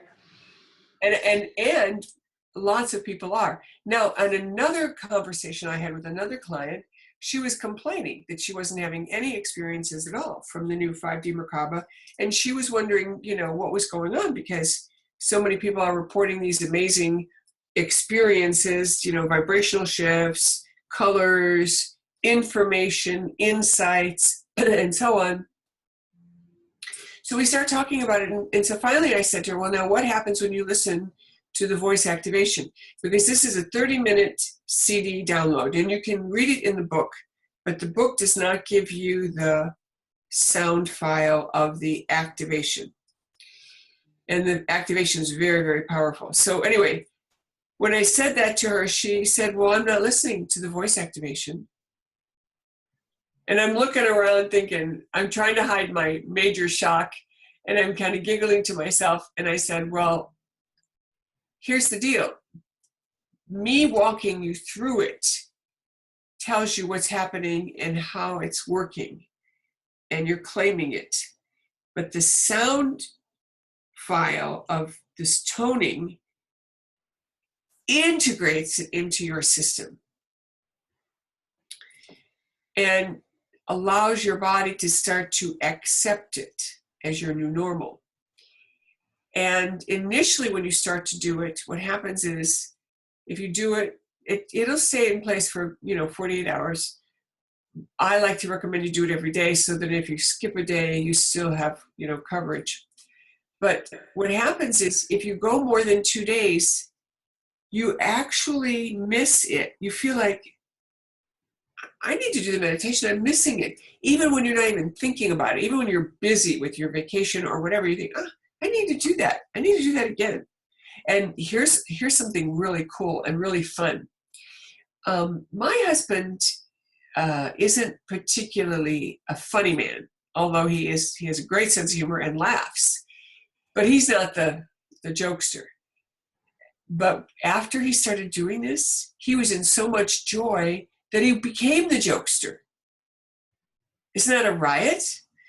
And lots of people are. Now, on another conversation I had with another client, she was complaining that she wasn't having any experiences at all from the new 5D Merkaba. And she was wondering, what was going on, because so many people are reporting these amazing experiences, vibrational shifts, colors, information, insights, and so on. So we start talking about it. And so finally I said to her, well, now what happens when you listen to the voice activation? Because this is a 30-minute CD download, and you can read it in the book, but the book does not give you the sound file of the activation. And the activation is very, very powerful. So anyway, when I said that to her, she said, well, I'm not listening to the voice activation. And I'm looking around thinking, I'm trying to hide my major shock, and I'm kind of giggling to myself. And I said, well, here's the deal. Me walking you through it tells you what's happening and how it's working, and you're claiming it. But the sound file of this toning integrates it into your system and allows your body to start to accept it as your new normal. And initially when you start to do it, what happens is, if you do it, it'll stay in place for 48 hours. I like to recommend you do it every day, so that if you skip a day, you still have coverage. But what happens is, if you go more than 2 days, you actually miss it. You feel like, I need to do the meditation, I'm missing it. Even when you're not even thinking about it, even when you're busy with your vacation or whatever, you think, I need to do that. I need to do that again. And here's something really cool and really fun. My husband isn't particularly a funny man, although he has a great sense of humor and laughs. But he's not the jokester. But after he started doing this, he was in so much joy that he became the jokester. Isn't that a riot?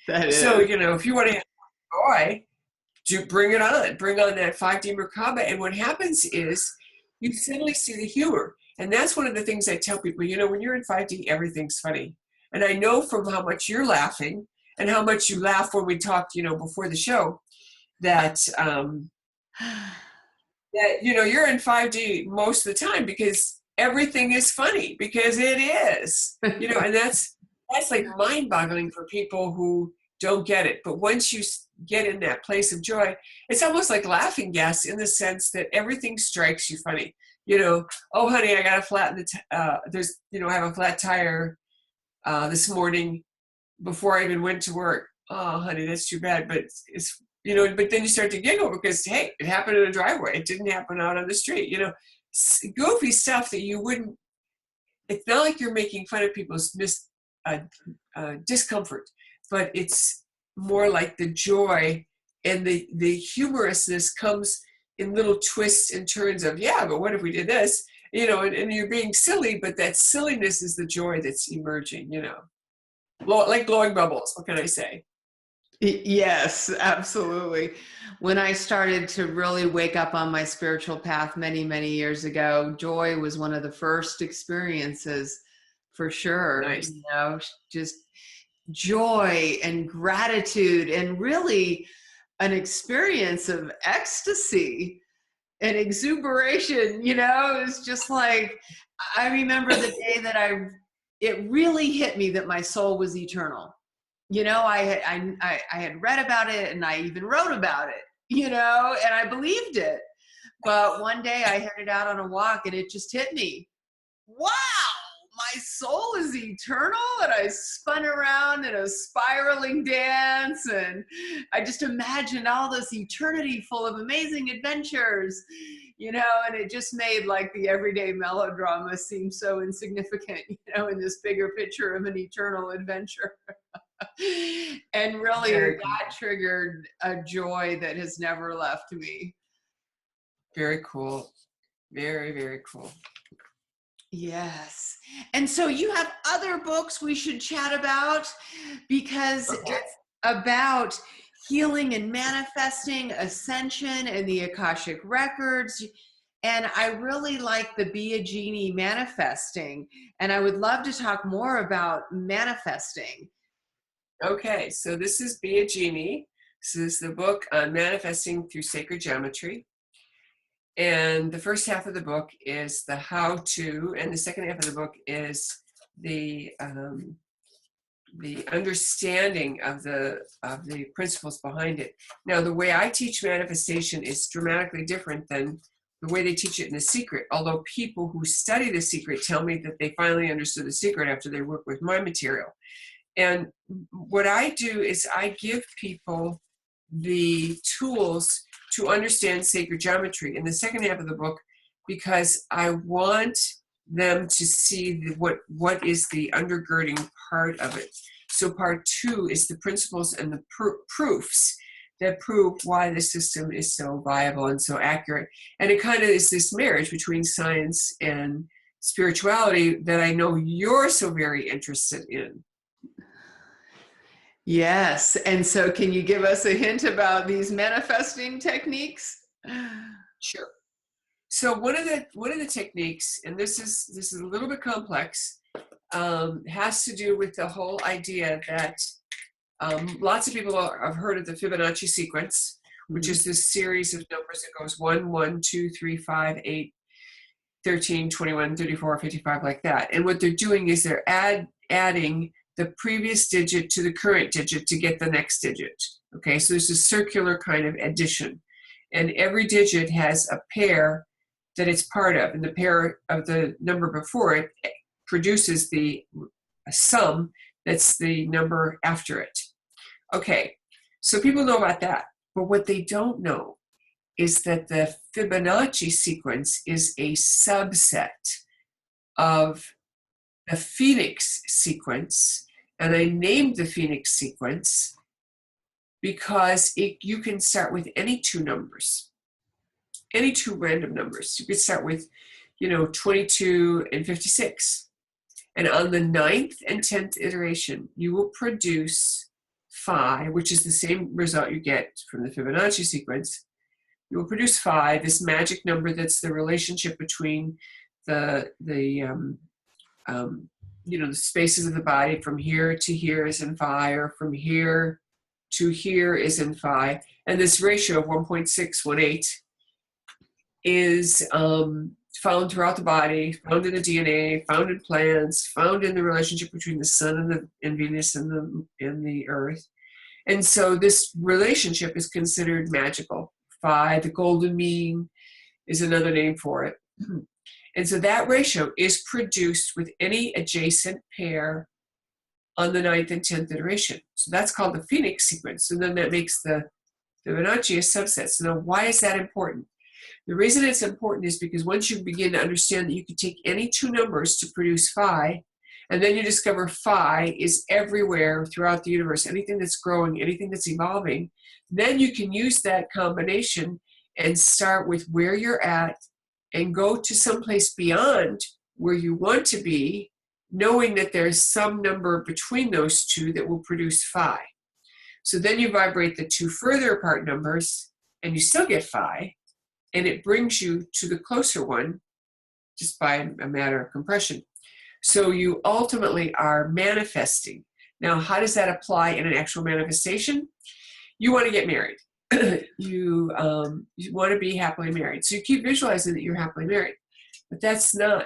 That is. So, if you want to have joy, bring it on. Bring on that 5D Merkaba. And what happens is, you suddenly see the humor. And that's one of the things I tell people, when you're in 5D, everything's funny. And I know from how much you're laughing and how much you laugh when we talked, before the show, that you're in 5D most of the time, because everything is funny, because it is, and that's like mind-boggling for people who don't get it. But once you get in that place of joy, it's almost like laughing gas, in the sense that everything strikes you funny. Oh honey, I got a flat I have a flat tire this morning before I even went to work. Oh honey, that's too bad. But it's but then you start to giggle, because hey, it happened in a driveway. It didn't happen out on the street. Goofy stuff that you wouldn't. It's not like you're making fun of people's discomfort, but it's more like the joy and the humorousness comes in little twists and turns of, yeah, but what if we did this? And you're being silly, but that silliness is the joy that's emerging. Like blowing bubbles. What can I say? Yes, absolutely. When I started to really wake up on my spiritual path many, many years ago, joy was one of the first experiences, for sure. Nice. Just joy and gratitude, and really an experience of ecstasy and exuberation. It's just like, I remember the day that it really hit me that my soul was eternal. I had read about it, and I even wrote about it, and I believed it. But one day I headed out on a walk, and it just hit me. Wow, my soul is eternal. And I spun around in a spiraling dance, and I just imagined all this eternity full of amazing adventures, and it just made like the everyday melodrama seem so insignificant, in this bigger picture of an eternal adventure. And really, that triggered a joy that has never left me. Very cool. Very, very cool. Yes. And so you have other books we should chat about, because Okay. it's about healing and manifesting, ascension, and the Akashic records. And I really like the Be a Genie manifesting. And I would love to talk more about manifesting. Okay, so this is Be a Genie. This is the book on manifesting through sacred geometry. And the first half of the book is the how-to, and the second half of the book is the understanding of the principles behind it. Now, the way I teach manifestation is dramatically different than the way they teach it in The Secret. Although people who study The Secret tell me that they finally understood The Secret after they work with my material. And what I do is I give people the tools to understand sacred geometry in the second half of the book, because I want them to see what is the undergirding part of it. So part 2 is the principles and the proofs that prove why the system is so viable and so accurate. And it kind of is this marriage between science and spirituality that I know you're so very interested in. Yes. And so can you give us a hint about these manifesting techniques? Sure. So one of the techniques, and this is a little bit complex, has to do with the whole idea that lots of people have heard of the Fibonacci sequence, which is this series of numbers that goes 1, 1, 2, 3, 5, 8, 13, 21, 34, 55, like that. And what they're doing is they're adding the previous digit to the current digit to get the next digit. Okay, so there's a circular kind of addition. And every digit has a pair that it's part of, and the pair of the number before it produces a sum that's the number after it. Okay, so people know about that, but what they don't know is that the Fibonacci sequence is a subset of the Phoenix sequence, and I named the Phoenix sequence because you can start with any 2 numbers, any 2 random numbers. You could start with, 22 and 56. And on the 9th and 10th iteration, you will produce phi, which is the same result you get from the Fibonacci sequence. You will produce phi, this magic number that's the relationship between the spaces of the body. From here to here is in phi, or from here to here is in phi. And this ratio of 1.618 is found throughout the body, found in the DNA, found in plants, found in the relationship between the sun and Venus and the earth. And so this relationship is considered magical. Phi, the golden mean, is another name for it. And so that ratio is produced with any adjacent pair on the 9th and 10th iteration. So that's called the Phoenix sequence. And then that makes the Fibonacci a subset. So now why is that important? The reason it's important is because once you begin to understand that you can take any 2 numbers to produce phi, and then you discover phi is everywhere throughout the universe, anything that's growing, anything that's evolving, then you can use that combination and start with where you're at and go to someplace beyond where you want to be, knowing that there's some number between those 2 that will produce phi. So then you vibrate the 2 further apart numbers, and you still get phi, and it brings you to the closer one just by a matter of compression. So you ultimately are manifesting. Now, how does that apply in an actual manifestation? You want to get married. You want to be happily married. So you keep visualizing that you're happily married. But that's not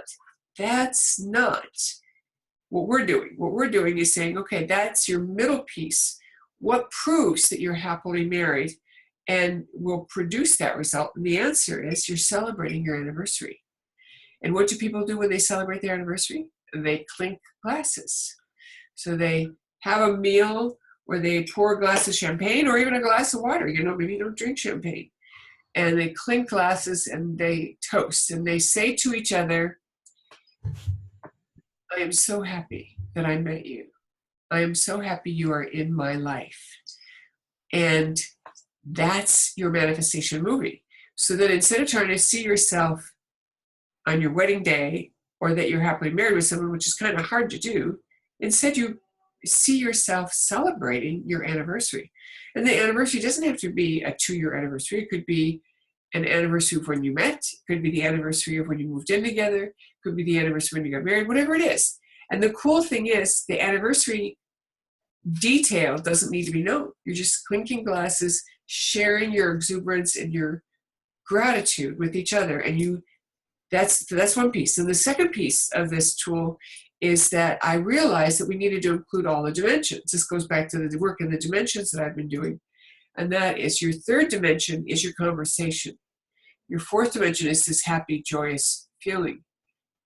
what we're doing. What we're doing is saying, okay, that's your middle piece. What proves that you're happily married and will produce that result? And the answer is you're celebrating your anniversary. And what do people do when they celebrate their anniversary? They clink glasses. So they have a meal where they pour a glass of champagne or even a glass of water. Maybe you don't drink champagne. And they clink glasses and they toast. And they say to each other, I am so happy that I met you. I am so happy you are in my life. And that's your manifestation movie. So that instead of trying to see yourself on your wedding day or that you're happily married with someone, which is kind of hard to do. Instead, you see yourself celebrating your anniversary. And the anniversary doesn't have to be a 2-year anniversary. It could be an anniversary of when you met. It could be the anniversary of when you moved in together. It could be the anniversary when you got married, whatever it is. And the cool thing is the anniversary detail doesn't need to be known. You're just clinking glasses, sharing your exuberance and your gratitude with each other. And that's one piece. And the second piece of this tool is that I realized that we needed to include all the dimensions. This goes back to the work in the dimensions that I've been doing. And that is your third dimension is your conversation. Your fourth dimension is this happy, joyous feeling.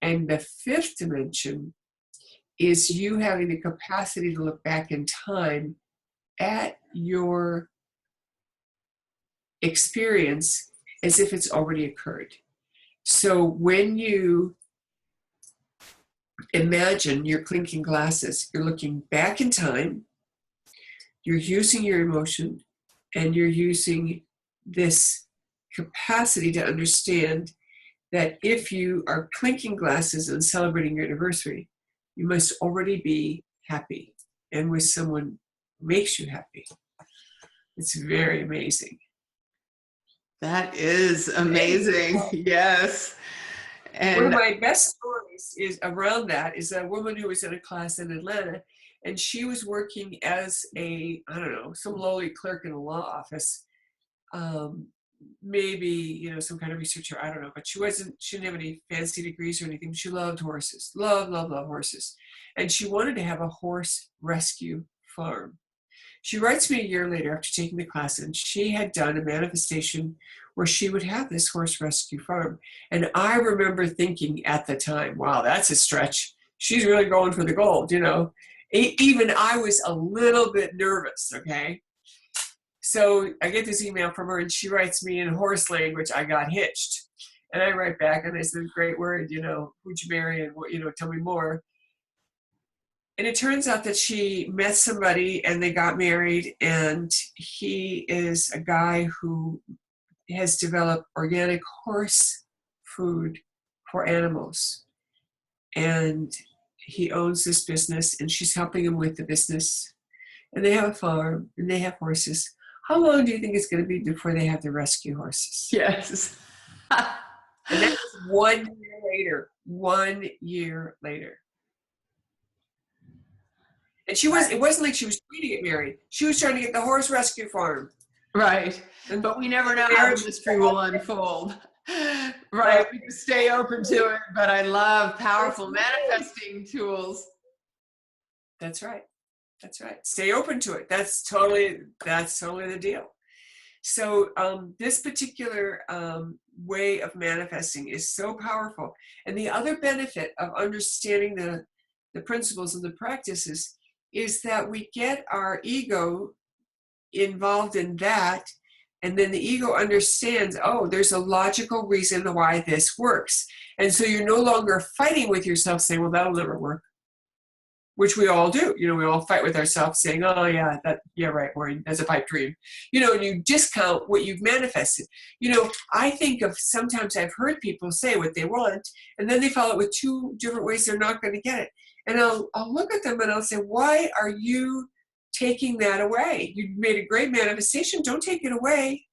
And the fifth dimension is you having the capacity to look back in time at your experience as if it's already occurred. So when you imagine you're clinking glasses, you're looking back in time, you're using your emotion, and you're using this capacity to understand that if you are clinking glasses and celebrating your anniversary, you must already be happy and with someone who makes you happy. It's very amazing. That is amazing. Yes. And one of my best stories is around that is a woman who was in a class in Atlanta, and she was working as some lowly clerk in a law office. Maybe, some kind of researcher, I don't know, but she didn't have any fancy degrees or anything. She loved horses, love horses. And she wanted to have a horse rescue farm. She writes me a year later after taking the class, and she had done a manifestation where she would have this horse rescue farm. And I remember thinking at the time, wow, that's a stretch. She's really going for the gold, Even I was a little bit nervous, okay? So I get this email from her, and she writes me in horse language, I got hitched. And I write back, and I said, great word, who'd you marry, and what, tell me more. And it turns out that she met somebody and they got married, and he is a guy who has developed organic horse food for animals. And he owns this business, and she's helping him with the business. And they have a farm and they have horses. How long do you think it's going to be before they have to rescue horses? yes. And that's 1 year later. 1 year later. And it wasn't like she was trying to get married. She was trying to get the horse rescue farm. Right. But we never know how the mystery will unfold. Right. We just stay open to it. But I love powerful manifesting tools. That's right. Stay open to it. That's totally the deal. So this particular way of manifesting is so powerful. And the other benefit of understanding the principles and the practices is that we get our ego involved in that, and then the ego understands, oh, there's a logical reason why this works. And so you're no longer fighting with yourself saying, well, that'll never work, which we all do. We all fight with ourselves saying, oh, yeah, right, Maureen, that's a pipe dream. And you discount what you've manifested. I think of sometimes I've heard people say what they want, and then they follow it with 2 different ways they're not going to get it. And I'll look at them and I'll say, why are you taking that away? You made a great manifestation. Don't take it away.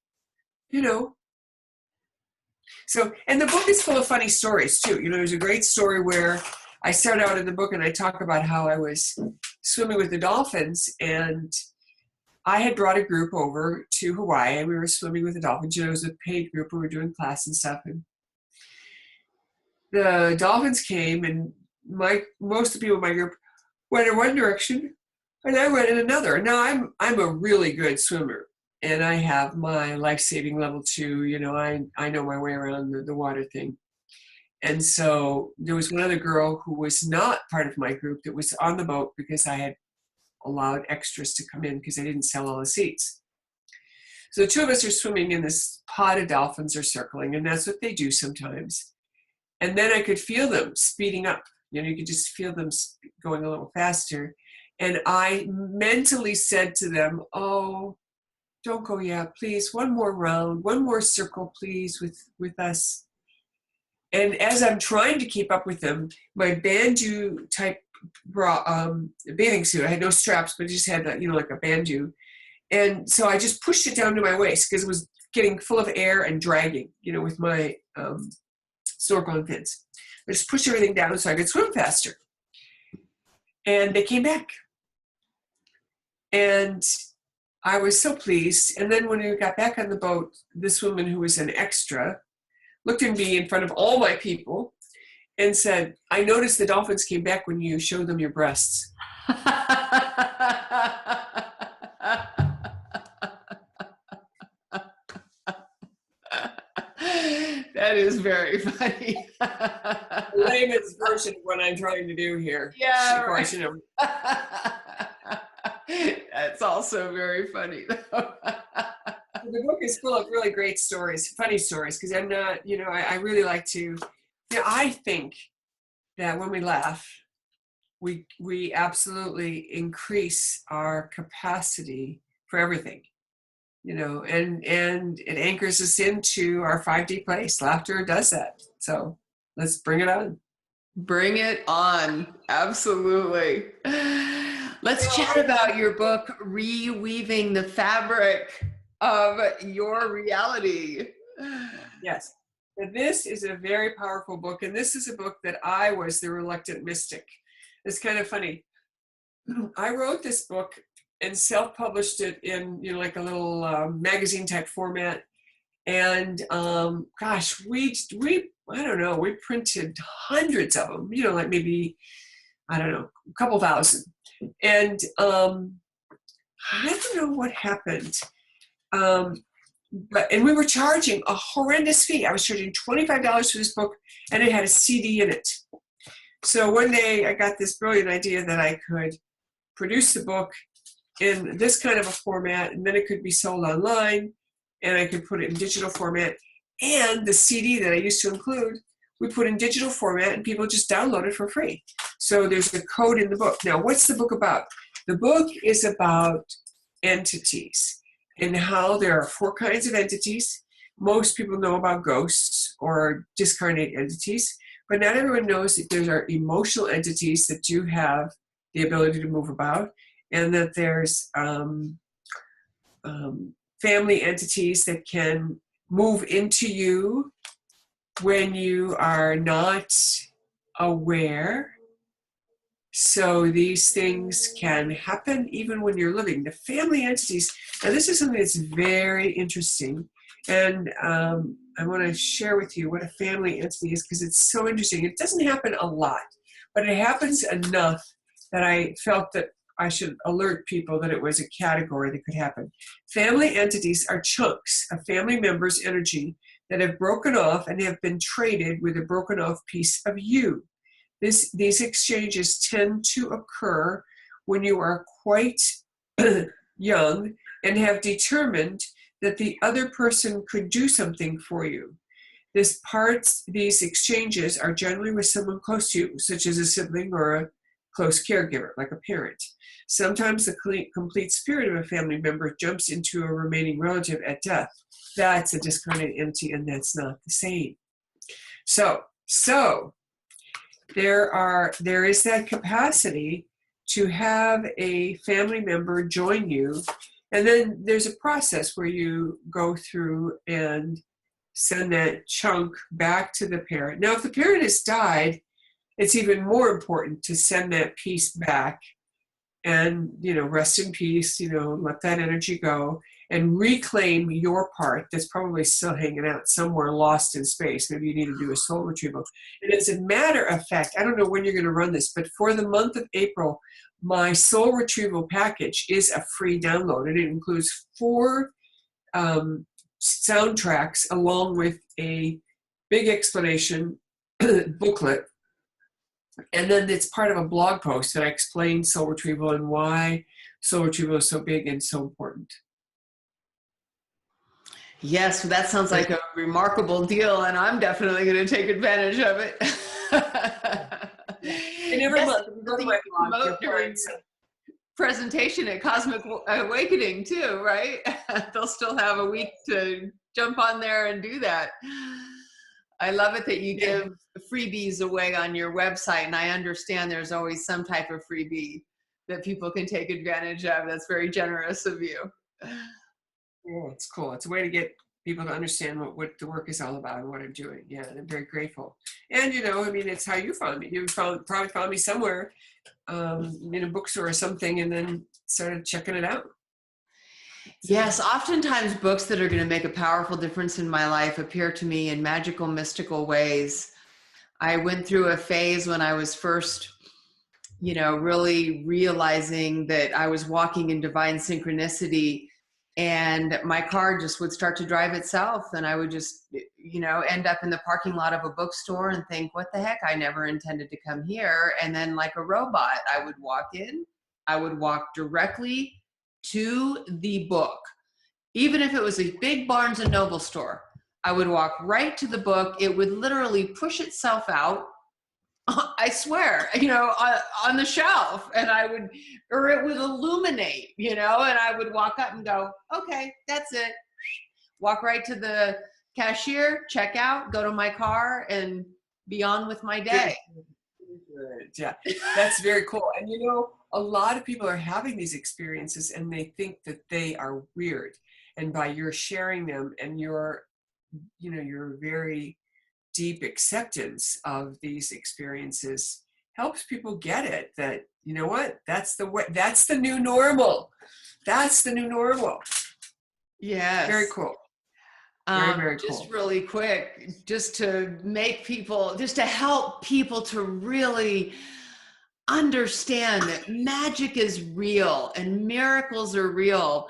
So, and the book is full of funny stories too. There's a great story where I start out in the book and I talk about how I was swimming with the dolphins, and I had brought a group over to Hawaii, and we were swimming with the dolphins. It was a paid group. We were doing class and stuff. And the dolphins came, and most of the people in my group went in one direction, and I went in another. Now I'm a really good swimmer, and I have my life-saving level 2. I know my way around the water thing. And so there was one other girl who was not part of my group that was on the boat because I had allowed extras to come in because I didn't sell all the seats. So the 2 of us are swimming in this pod of dolphins are circling, and that's what they do sometimes. And then I could feel them speeding up. You could just feel them going a little faster. And I mentally said to them, oh, don't go yet, please. One more round, one more circle, please, with us. And as I'm trying to keep up with them, my bandeau type bra, bathing suit, I had no straps, but just had that, like a bandeau. And so I just pushed it down to my waist because it was getting full of air and dragging, with my snorkeling fins. I just pushed everything down so I could swim faster. And they came back. And I was so pleased. And then when we got back on the boat, this woman who was an extra looked at me in front of all my people and said, I noticed the dolphins came back when you showed them your breasts. That is very funny. Layman's version of what I'm trying to do here. Yeah, right. That's also very funny, though. The book is full of really great stories, funny stories, because I'm not, I really like to, I think that when we laugh, we absolutely increase our capacity for everything, and it anchors us into our 5D place. Laughter does that. So let's bring it on. Bring it on. Absolutely. Let's chat about your book, Reweaving the Fabric of Your Reality. Yes. And this is a very powerful book. And this is a book that I was the reluctant mystic. It's kind of funny. I wrote this book and self-published it in, like a little magazine type format. And gosh, we I don't know, we printed hundreds of them, like maybe, I don't know, a couple thousand. And I don't know what happened. And we were charging a horrendous fee. I was charging $25 for this book, and it had a CD in it. So one day I got this brilliant idea that I could produce the book in this kind of a format, and then it could be sold online, and I could put it in digital format. And the CD that I used to include, we put in digital format, and people just download it for free. So there's a code in the book. Now, what's the book about? The book is about entities and how there are 4 kinds of entities. Most people know about ghosts or discarnate entities, but not everyone knows that there are emotional entities that do have the ability to move about, and that there's family entities that can move into you when you are not aware. So these things can happen even when you're living. The family entities, now this is something that's very interesting, and I want to share with you what a family entity is because it's so interesting. It doesn't happen a lot, but it happens enough that I felt that I should alert people that it was a category that could happen. Family entities are chunks of family members' energy that have broken off and have been traded with a broken off piece of you. These exchanges tend to occur when you are quite young and have determined that the other person could do something for you. These exchanges are generally with someone close to you, such as a sibling or a close caregiver, like a parent. Sometimes the complete spirit of a family member jumps into a remaining relative at death. That's a discarnate entity, and that's not the same. So there is that capacity to have a family member join you, and then there's a process where you go through and send that chunk back to the parent. Now, if the parent has died, it's even more important to send that piece back and, rest in peace, let that energy go and reclaim your part that's probably still hanging out somewhere lost in space. Maybe you need to do a soul retrieval. And as a matter of fact, I don't know when you're going to run this, but for the month of April, my soul retrieval package is a free download, and it includes 4 soundtracks along with a big explanation booklet. And then it's part of a blog post that I explain soul retrieval and why soul retrieval is so big and so important. Yes, that sounds like a remarkable deal, and I'm definitely going to take advantage of it. And every month, if you go to my blog, during presentation at Cosmic Awakening too, right? They'll still have a week to jump on there and do that. I love it that you Yeah. give freebies away on your website, and I understand there's always some type of freebie that people can take advantage of. That's very generous of you. Yeah, it's cool. It's a way to get people to understand what the work is all about and what I'm doing. Yeah, and I'm very grateful. And I mean, it's how you found me. Probably found me somewhere in a bookstore or something, and then started checking it out. So, Yes, oftentimes books that are going to make a powerful difference in my life appear to me in magical, mystical ways. I went through a phase when I was first, really realizing that I was walking in divine synchronicity, and my car just would start to drive itself. And I would just, end up in the parking lot of a bookstore and think, what the heck? I never intended to come here. And then like a robot, I would walk in, I would walk directly to the book. Even if it was a big Barnes and Noble store, I would walk right to the book. It would literally push itself out. I swear, on the shelf, and or it would illuminate, and I would walk up and go, okay, that's it. Walk right to the cashier, check out, go to my car, and be on with my day. Good. Yeah, that's very cool. And a lot of people are having these experiences and they think that they are weird. And by your sharing them and your very deep acceptance of these experiences helps people get it, that that's the way, that's the new normal. That's the new normal. Yes. Very cool. Very cool. Just really quick, just to help people to really understand that magic is real and miracles are real.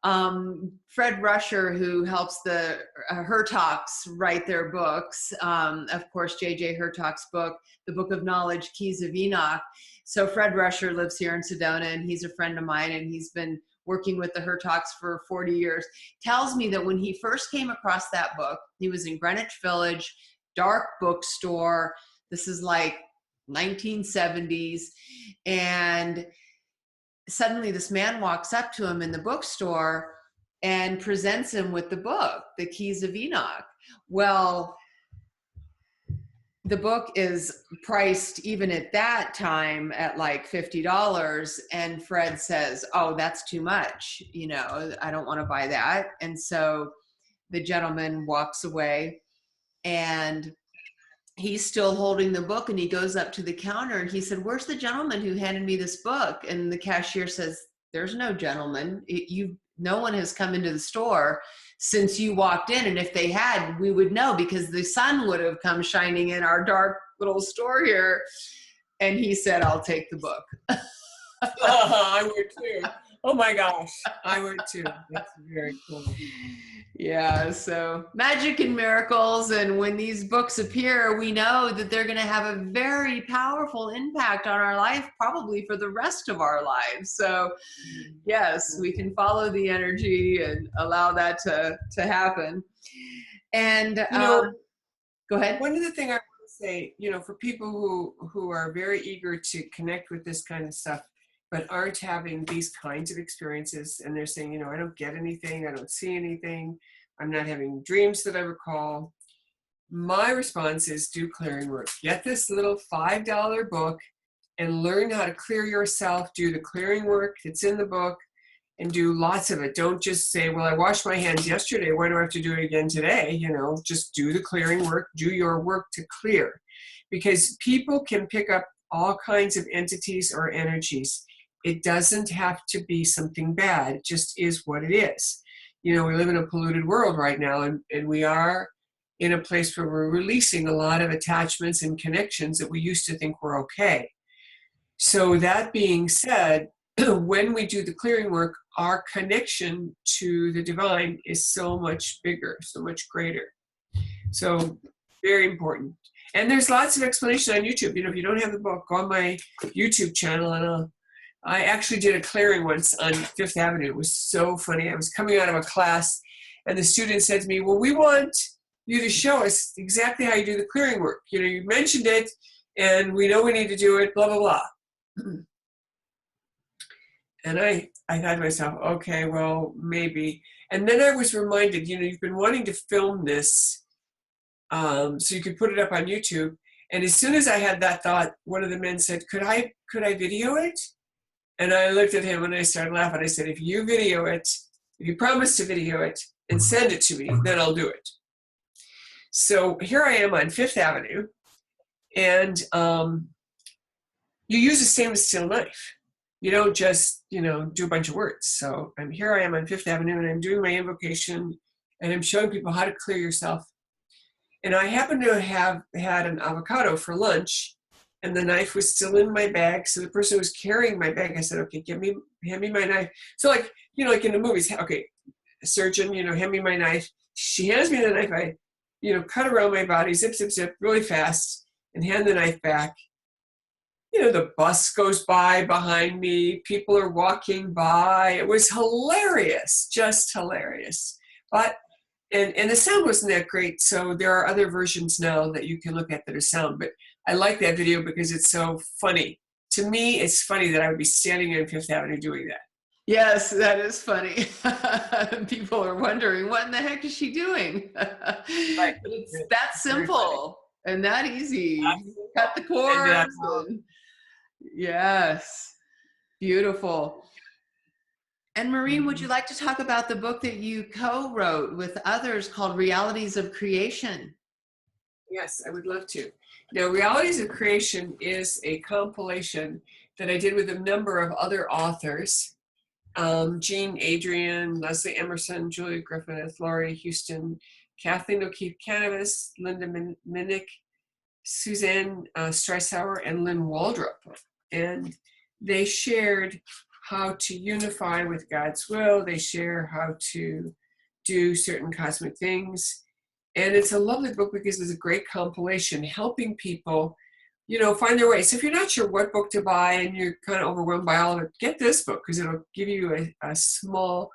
Fred Rusher, who helps the Hertox write their books, of course, J.J. Hertox's book, The Book of Knowledge, Keys of Enoch. So Fred Rusher lives here in Sedona, and he's a friend of mine, and he's been working with the Hertox for 40 years, tells me that when he first came across that book, he was in Greenwich Village, dark bookstore. This is like 1970s. And suddenly this man walks up to him in the bookstore and presents him with the book, The Keys of Enoch. Well, the book is priced even at that time at like $50. And Fred says, oh, that's too much. I don't want to buy that. And so the gentleman walks away, and he's still holding the book, and he goes up to the counter and he said, where's the gentleman who handed me this book? And the cashier says, there's no gentleman. No one has come into the store since you walked in. And if they had, we would know, because the sun would have come shining in our dark little store here. And he said, I'll take the book. I would too. Oh my gosh, I would too. That's very cool. Yeah, so magic and miracles. And when these books appear, we know that they're going to have a very powerful impact on our life, probably for the rest of our lives. So yes, we can follow the energy and allow that to happen. And go ahead. One other thing I want to say, for people who are very eager to connect with this kind of stuff, but aren't having these kinds of experiences, and they're saying, I don't get anything, I don't see anything, I'm not having dreams that I recall. My response is do clearing work. Get this little $5 book and learn how to clear yourself. Do the clearing work that's in the book and do lots of it. Don't just say, well, I washed my hands yesterday, why do I have to do it again today? Just do the clearing work, do your work to clear. Because people can pick up all kinds of entities or energies. It doesn't have to be something bad. It just is what it is. We live in a polluted world right now, and we are in a place where we're releasing a lot of attachments and connections that we used to think were okay. So that being said, when we do the clearing work, our connection to the divine is so much bigger, so much greater. So very important. And there's lots of explanation on YouTube. If you don't have the book, go on my YouTube channel, and I actually did a clearing once on Fifth Avenue. It was so funny. I was coming out of a class, and the student said to me, well, we want you to show us exactly how you do the clearing work. You mentioned it, and we know we need to do it, blah, blah, blah. And I thought to myself, okay, well, maybe. And then I was reminded, you've been wanting to film this So you could put it up on YouTube. And as soon as I had that thought, one of the men said, could I video it? And I looked at him and I started laughing. I said, if you video it, if you promise to video it and send it to me, then I'll do it. So here I am on Fifth Avenue, and you use a stainless steel knife. You don't just, do a bunch of words. So here I am on Fifth Avenue, and I'm doing my invocation, and I'm showing people how to clear yourself. And I happened to have had an avocado for lunch, and the knife was still in my bag. So the person who was carrying my bag, I said, okay, hand me my knife. So like in the movies, okay, surgeon, hand me my knife. She hands me the knife. I, cut around my body, zip, zip, zip, really fast, and hand the knife back. The bus goes by behind me. People are walking by. It was hilarious, just hilarious. But, and the sound wasn't that great. So there are other versions now that you can look at that are sound. But I like that video because it's so funny. To me, it's funny that I would be standing on Fifth Avenue doing that. Yes, that is funny. People are wondering, what in the heck is she doing? Right. But it's that simple and that easy. Cut the cords. Yes, beautiful. And Maureen, would you like to talk about the book that you co-wrote with others called Realities of Creation? Yes, I would love to. Now, Realities of Creation is a compilation that I did with a number of other authors. Jean Adrian, Leslie Emerson, Julia Griffith, Laurie Houston, Kathleen O'Keefe Cannabis, Linda Minnick, Suzanne Streisauer, and Lynn Waldrop. And they shared how to unify with God's will. They share how to do certain cosmic things. And it's a lovely book because it's a great compilation helping people, find their way. So if you're not sure what book to buy and you're kind of overwhelmed by all of it, get this book because it'll give you a small,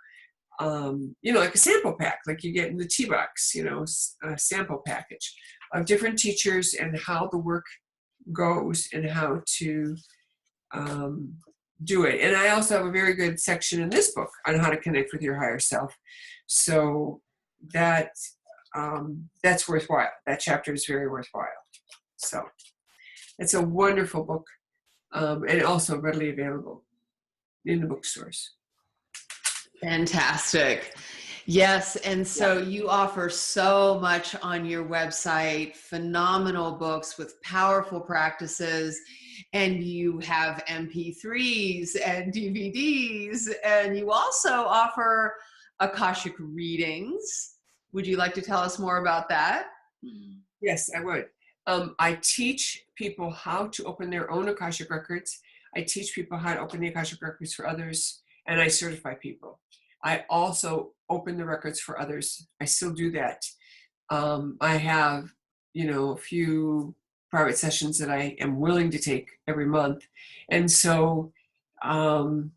like a sample pack, like you get in the tea box, a sample package of different teachers and how the work goes and how to do it. And I also have a very good section in this book on how to connect with your higher self. So that's worthwhile. That chapter is very worthwhile. So it's a wonderful book and also readily available in the bookstores. Fantastic. Yes, and so you offer so much on your website, phenomenal books with powerful practices, and you have MP3s and DVDs, and you also offer Akashic readings. Would you like to tell us more about that? Yes, I would. I teach people how to open their own Akashic records. I teach people how to open the Akashic records for others, and I certify people. I also open the records for others. I still do that. I have, a few private sessions that I am willing to take every month. And so opening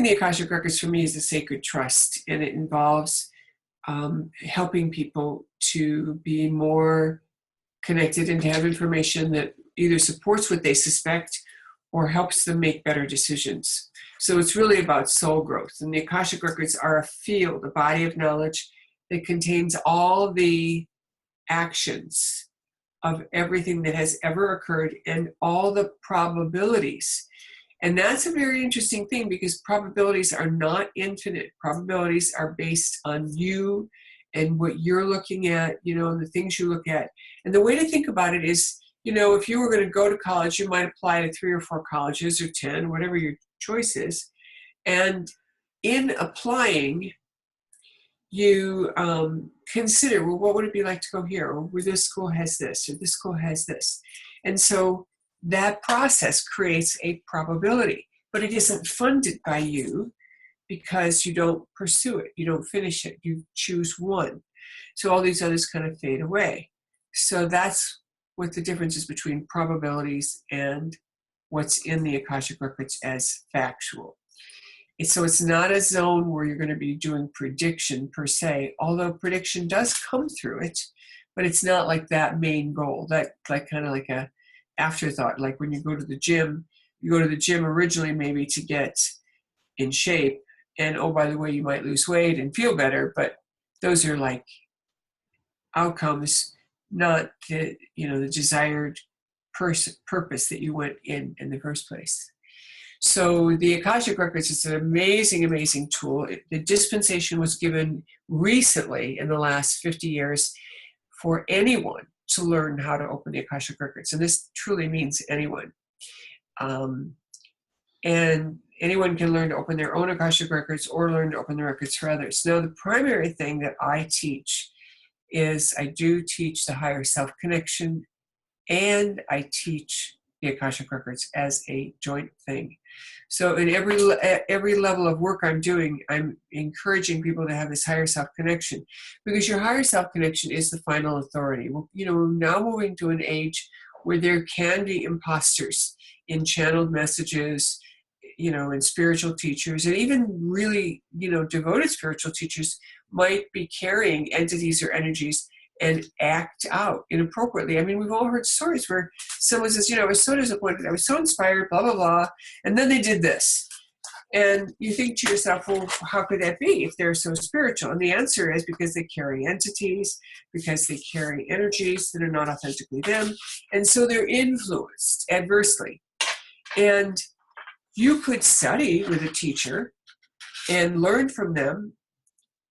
the Akashic records for me is a sacred trust, and it involves helping people to be more connected and to have information that either supports what they suspect or helps them make better decisions. So it's really about soul growth. And the Akashic records are a field, a body of knowledge that contains all the actions of everything that has ever occurred and all the probabilities. And that's a very interesting thing because probabilities are not infinite. Probabilities are based on you and what you're looking at, and the things you look at. And the way to think about it is, if you were going to go to college, you might apply to 3 or 4 colleges or 10, whatever your choice is. And in applying, you consider, well, what would it be like to go here? Or well, this school has this, or this school has this. And so that process creates a probability, but it isn't funded by you because you don't pursue it. You don't finish it. You choose one. So all these others kind of fade away. So that's what the difference is between probabilities and what's in the Akashic records as factual. So it's not a zone where you're going to be doing prediction per se, although prediction does come through it, but it's not like that main goal, that kind of like a afterthought. Like when you go to the gym, you go to the gym originally maybe to get in shape, and oh, by the way, you might lose weight and feel better, but those are like outcomes, not the, the desired purpose that you went in the first place. So the Akashic Records is an amazing, amazing tool. The dispensation was given recently in the last 50 years for anyone to learn how to open the Akashic Records. And this truly means anyone. And anyone can learn to open their own Akashic Records or learn to open the records for others. Now, the primary thing that I teach is I do teach the higher self connection, and I teach the Akashic Records as a joint thing. So in every level of work I'm doing, I'm encouraging people to have this higher self connection, because your higher self connection is the final authority. We're now moving to an age where there can be imposters in channeled messages, and spiritual teachers, and even really, devoted spiritual teachers might be carrying entities or energies and act out inappropriately. I mean, we've all heard stories where someone says, I was so disappointed, I was so inspired, blah, blah, blah, and then they did this. And you think to yourself, well, how could that be if they're so spiritual? And the answer is because they carry entities, because they carry energies that are not authentically them, and so they're influenced adversely. And you could study with a teacher and learn from them,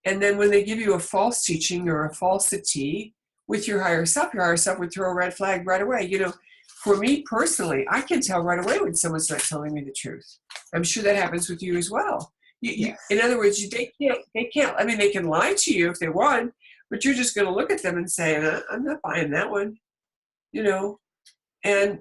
and then when they give you a false teaching or a falsity with your higher self would throw a red flag right away. For me personally, I can tell right away when someone's not telling me the truth. I'm sure that happens with you as well. Yes. In other words, they can't. I mean, they can lie to you if they want, but you're just going to look at them and say, I'm not buying that one. And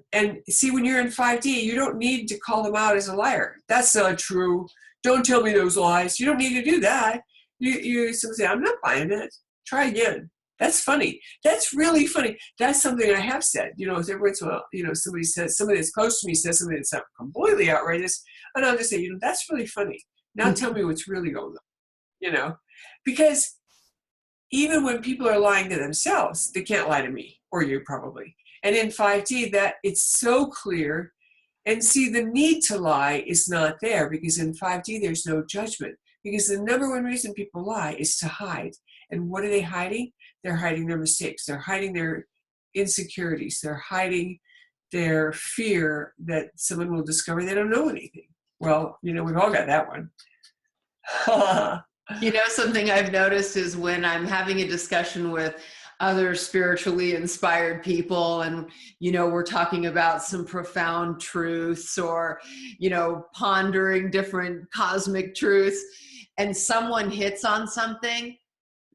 see, when you're in 5D, you don't need to call them out as a liar. That's not true. Don't tell me those lies. You don't need to do that. You say, I'm not buying it. Try again. That's funny. That's really funny. That's something I have said. Every once in a while, somebody that's close to me says something that's not completely outrageous, and I'll just say, that's really funny. Now tell me what's really going on. Because even when people are lying to themselves, they can't lie to me or you probably. And in 5D, that it's so clear. And see, the need to lie is not there, because in 5D, there's no judgment. Because the number one reason people lie is to hide. And what are they hiding? They're hiding their mistakes. They're hiding their insecurities. They're hiding their fear that someone will discover they don't know anything. Well, we've all got that one. Something I've noticed is when I'm having a discussion with other spiritually inspired people, and we're talking about some profound truths, or pondering different cosmic truths, and someone hits on something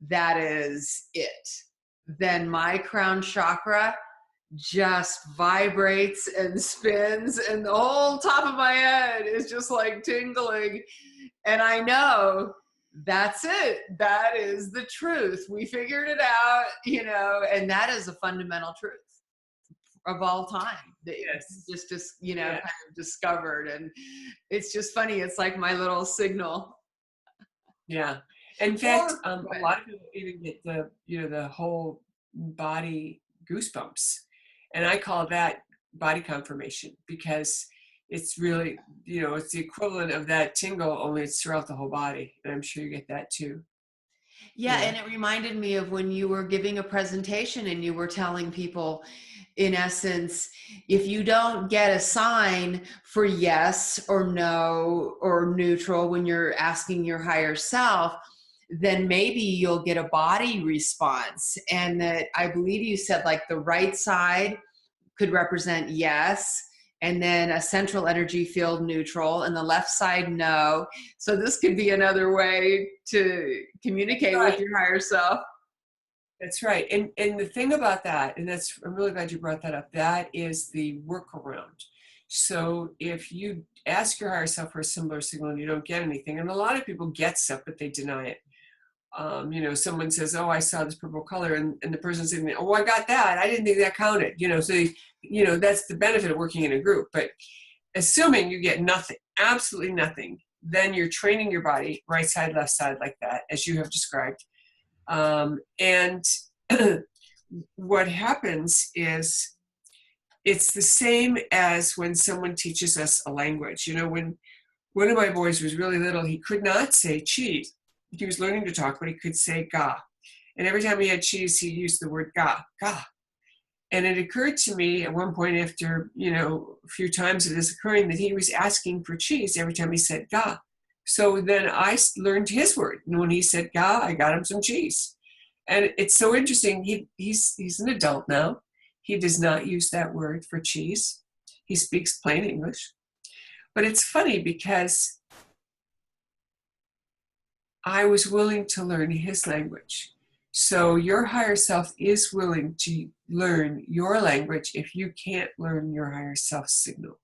that is it, then my crown chakra just vibrates and spins, and the whole top of my head is just like tingling, and I know that's it. That is the truth. We figured it out, and that is a fundamental truth of all time. It's just kind of discovered, and it's just funny. It's like my little signal. Yeah. In fact, a lot of people even get the whole body goosebumps, and I call that body confirmation, because it's really, it's the equivalent of that tingle, only it's throughout the whole body. And I'm sure you get that too. Yeah, and it reminded me of when you were giving a presentation and you were telling people, in essence, if you don't get a sign for yes or no or neutral when you're asking your higher self, then maybe you'll get a body response. And that, I believe you said, like, the right side could represent yes, and then a central energy field neutral, and the left side no. So this could be another way to communicate with your higher self. That's right. And the thing about that, and I'm really glad you brought that up, that is the workaround. So if you ask your higher self for a similar signal and you don't get anything, and a lot of people get stuff, but they deny it. Someone says, oh, I saw this purple color, and the person says, oh, I got that. I didn't think that counted. So, that's the benefit of working in a group. But assuming you get nothing, absolutely nothing, then you're training your body, right side, left side, like that, as you have described. And what happens is, it's the same as when someone teaches us a language. When one of my boys was really little, he could not say chi. He was learning to talk, but he could say ga. And every time he had cheese, he used the word ga, ga. And it occurred to me at one point after, a few times of this occurring that he was asking for cheese every time he said ga. So then I learned his word. And when he said ga, I got him some cheese. And it's so interesting. He's an adult now. He does not use that word for cheese. He speaks plain English. But it's funny because I was willing to learn his language. So your higher self is willing to learn your language if you can't learn your higher self signal.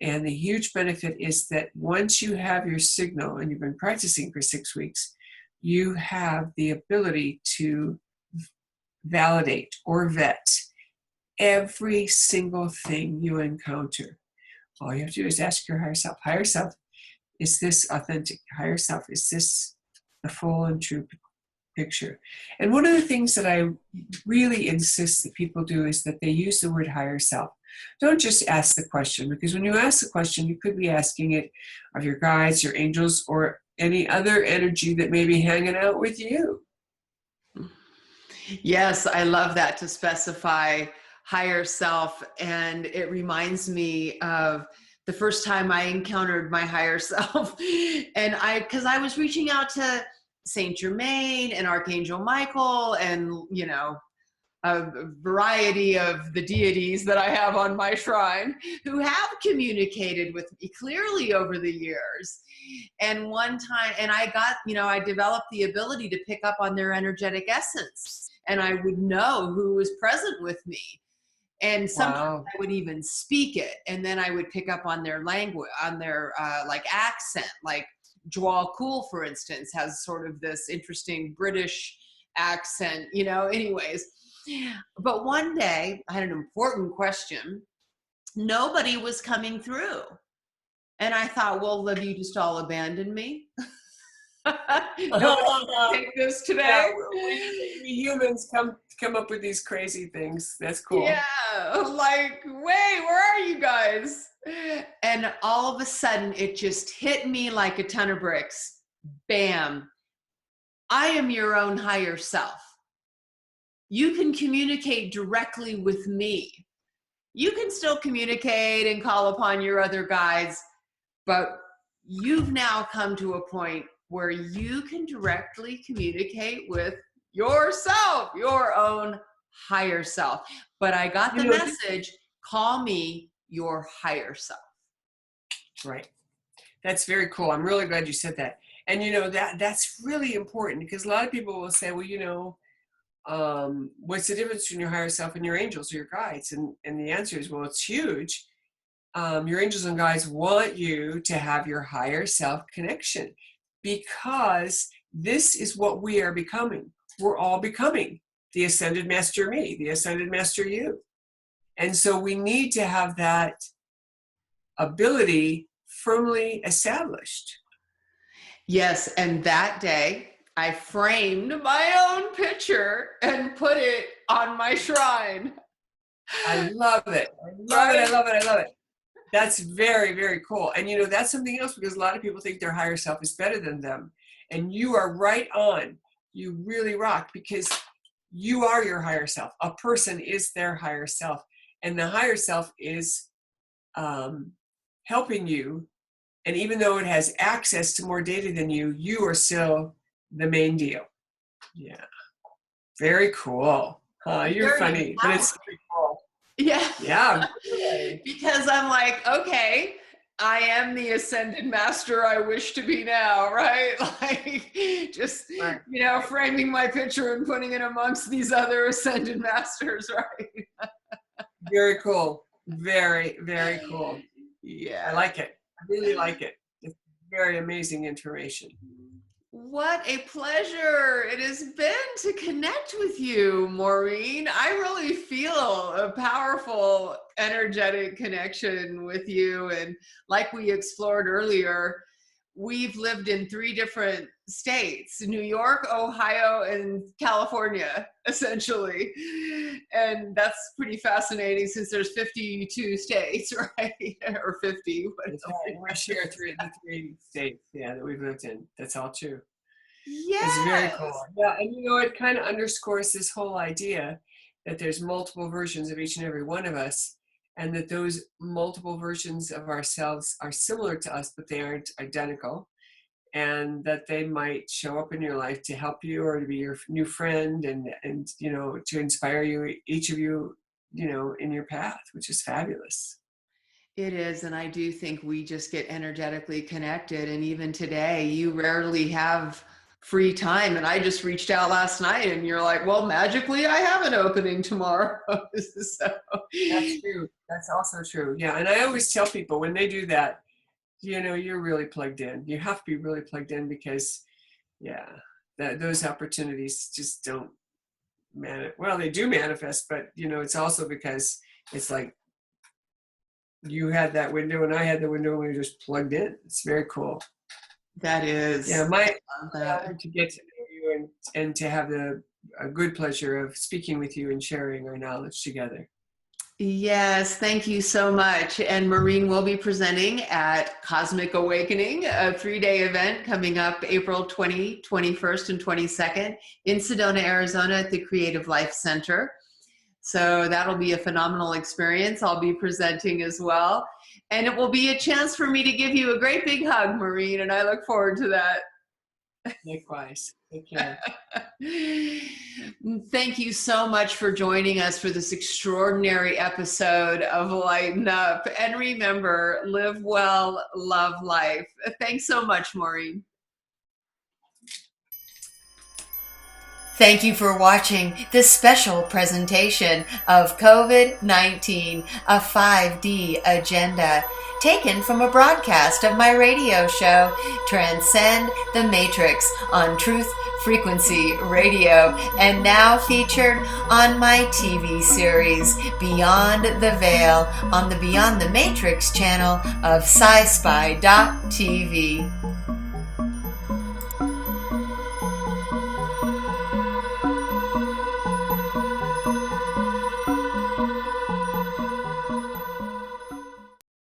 And the huge benefit is that once you have your signal and you've been practicing for 6 weeks, you have the ability to validate or vet every single thing you encounter. All you have to do is ask your higher self, is this authentic? Higher self, is this the full and true picture? And one of the things that I really insist that people do is that they use the word higher self. Don't just ask the question, because when you ask the question, you could be asking it of your guides, your angels, or any other energy that may be hanging out with you. Yes, I love that, to specify higher self. And it reminds me of the first time I encountered my higher self. And because I was reaching out to St. Germain and Archangel Michael and, a variety of the deities that I have on my shrine who have communicated with me clearly over the years. And one time, and I got, I developed the ability to pick up on their energetic essence, and I would know who was present with me. And sometimes I would even speak it, and then I would pick up on their language, on their accent. Like Joel Cool, for instance, has sort of this interesting British accent, anyways. But one day I had an important question. Nobody was coming through. And I thought, well, have you just all abandoned me? Take this today. Yeah, we humans come up with these crazy things. That's cool. Yeah, like, wait, where are you guys? And all of a sudden, it just hit me like a ton of bricks. Bam. I am your own higher self. You can communicate directly with me. You can still communicate and call upon your other guides, but you've now come to a point where you can directly communicate with yourself, your own higher self. But I got the message, call me your higher self. Right. That's very cool. I'm really glad you said that. And that's really important, because a lot of people will say, well, what's the difference between your higher self and your angels or your guides? And the answer is, well, it's huge. Your angels and guides want you to have your higher self connection, because this is what we are becoming. We're all becoming the ascended master me, the ascended master you. And so we need to have that ability firmly established. Yes, and that day I framed my own picture and put it on my shrine. I love it. I love it. That's very, very cool. And that's something else, because a lot of people think their higher self is better than them. And you are right on. You really rock, because you are your higher self. A person is their higher self. And the higher self is helping you. And even though it has access to more data than you, you are still the main deal. Yeah. Very cool. You're funny, but it's pretty cool. Yeah. Yeah. Because I'm like, okay, I am the ascended master I wish to be now, right? Like, just, framing my picture and putting it amongst these other ascended masters, right? Very cool. Very, very cool. Yeah. I like it. I really like it. It's very amazing information. What a pleasure it has been to connect with you, Maureen. I really feel a powerful, energetic connection with you. And like we explored earlier, we've lived in 3 different states, New York, Ohio, and California, essentially. And that's pretty fascinating, since there's 52 states, right? Or 50. But we share the three states, that we've lived in. That's all true. It's very Yes. cool. Yeah, and it kind of underscores this whole idea that there's multiple versions of each and every one of us, and that those multiple versions of ourselves are similar to us, but they aren't identical, and that they might show up in your life to help you or to be your new friend, and to inspire you, each of you, in your path, which is fabulous. It is. And I do think we just get energetically connected. And even today, you rarely have free time. And I just reached out last night and you're like, well, magically, I have an opening tomorrow. So. That's true. That's also true. Yeah. And I always tell people when they do that, you're really plugged in. You have to be really plugged in because, yeah, those opportunities just don't well, they do manifest, but it's also because it's like you had that window and I had the window and we were just plugged in. It's very cool. That is. Yeah, my honor to get to know you and to have a good pleasure of speaking with you and sharing our knowledge together. Yes, thank you so much. And Maureen will be presenting at Cosmic Awakening, a 3-day event coming up April 20, 21st, and 22nd in Sedona, Arizona at the Creative Life Center. So that'll be a phenomenal experience. I'll be presenting as well. And it will be a chance for me to give you a great big hug, Maureen, and I look forward to that. Likewise. Take care. Thank you so much for joining us for this extraordinary episode of Lighten Up. And remember, live well, love life. Thanks so much, Maureen. Thank you for watching this special presentation of COVID-19, a 5D agenda, taken from a broadcast of my radio show, Transcend the Matrix, on Truth Frequency Radio, and now featured on my TV series, Beyond the Veil, on the Beyond the Matrix channel of Sci-Spi.tv.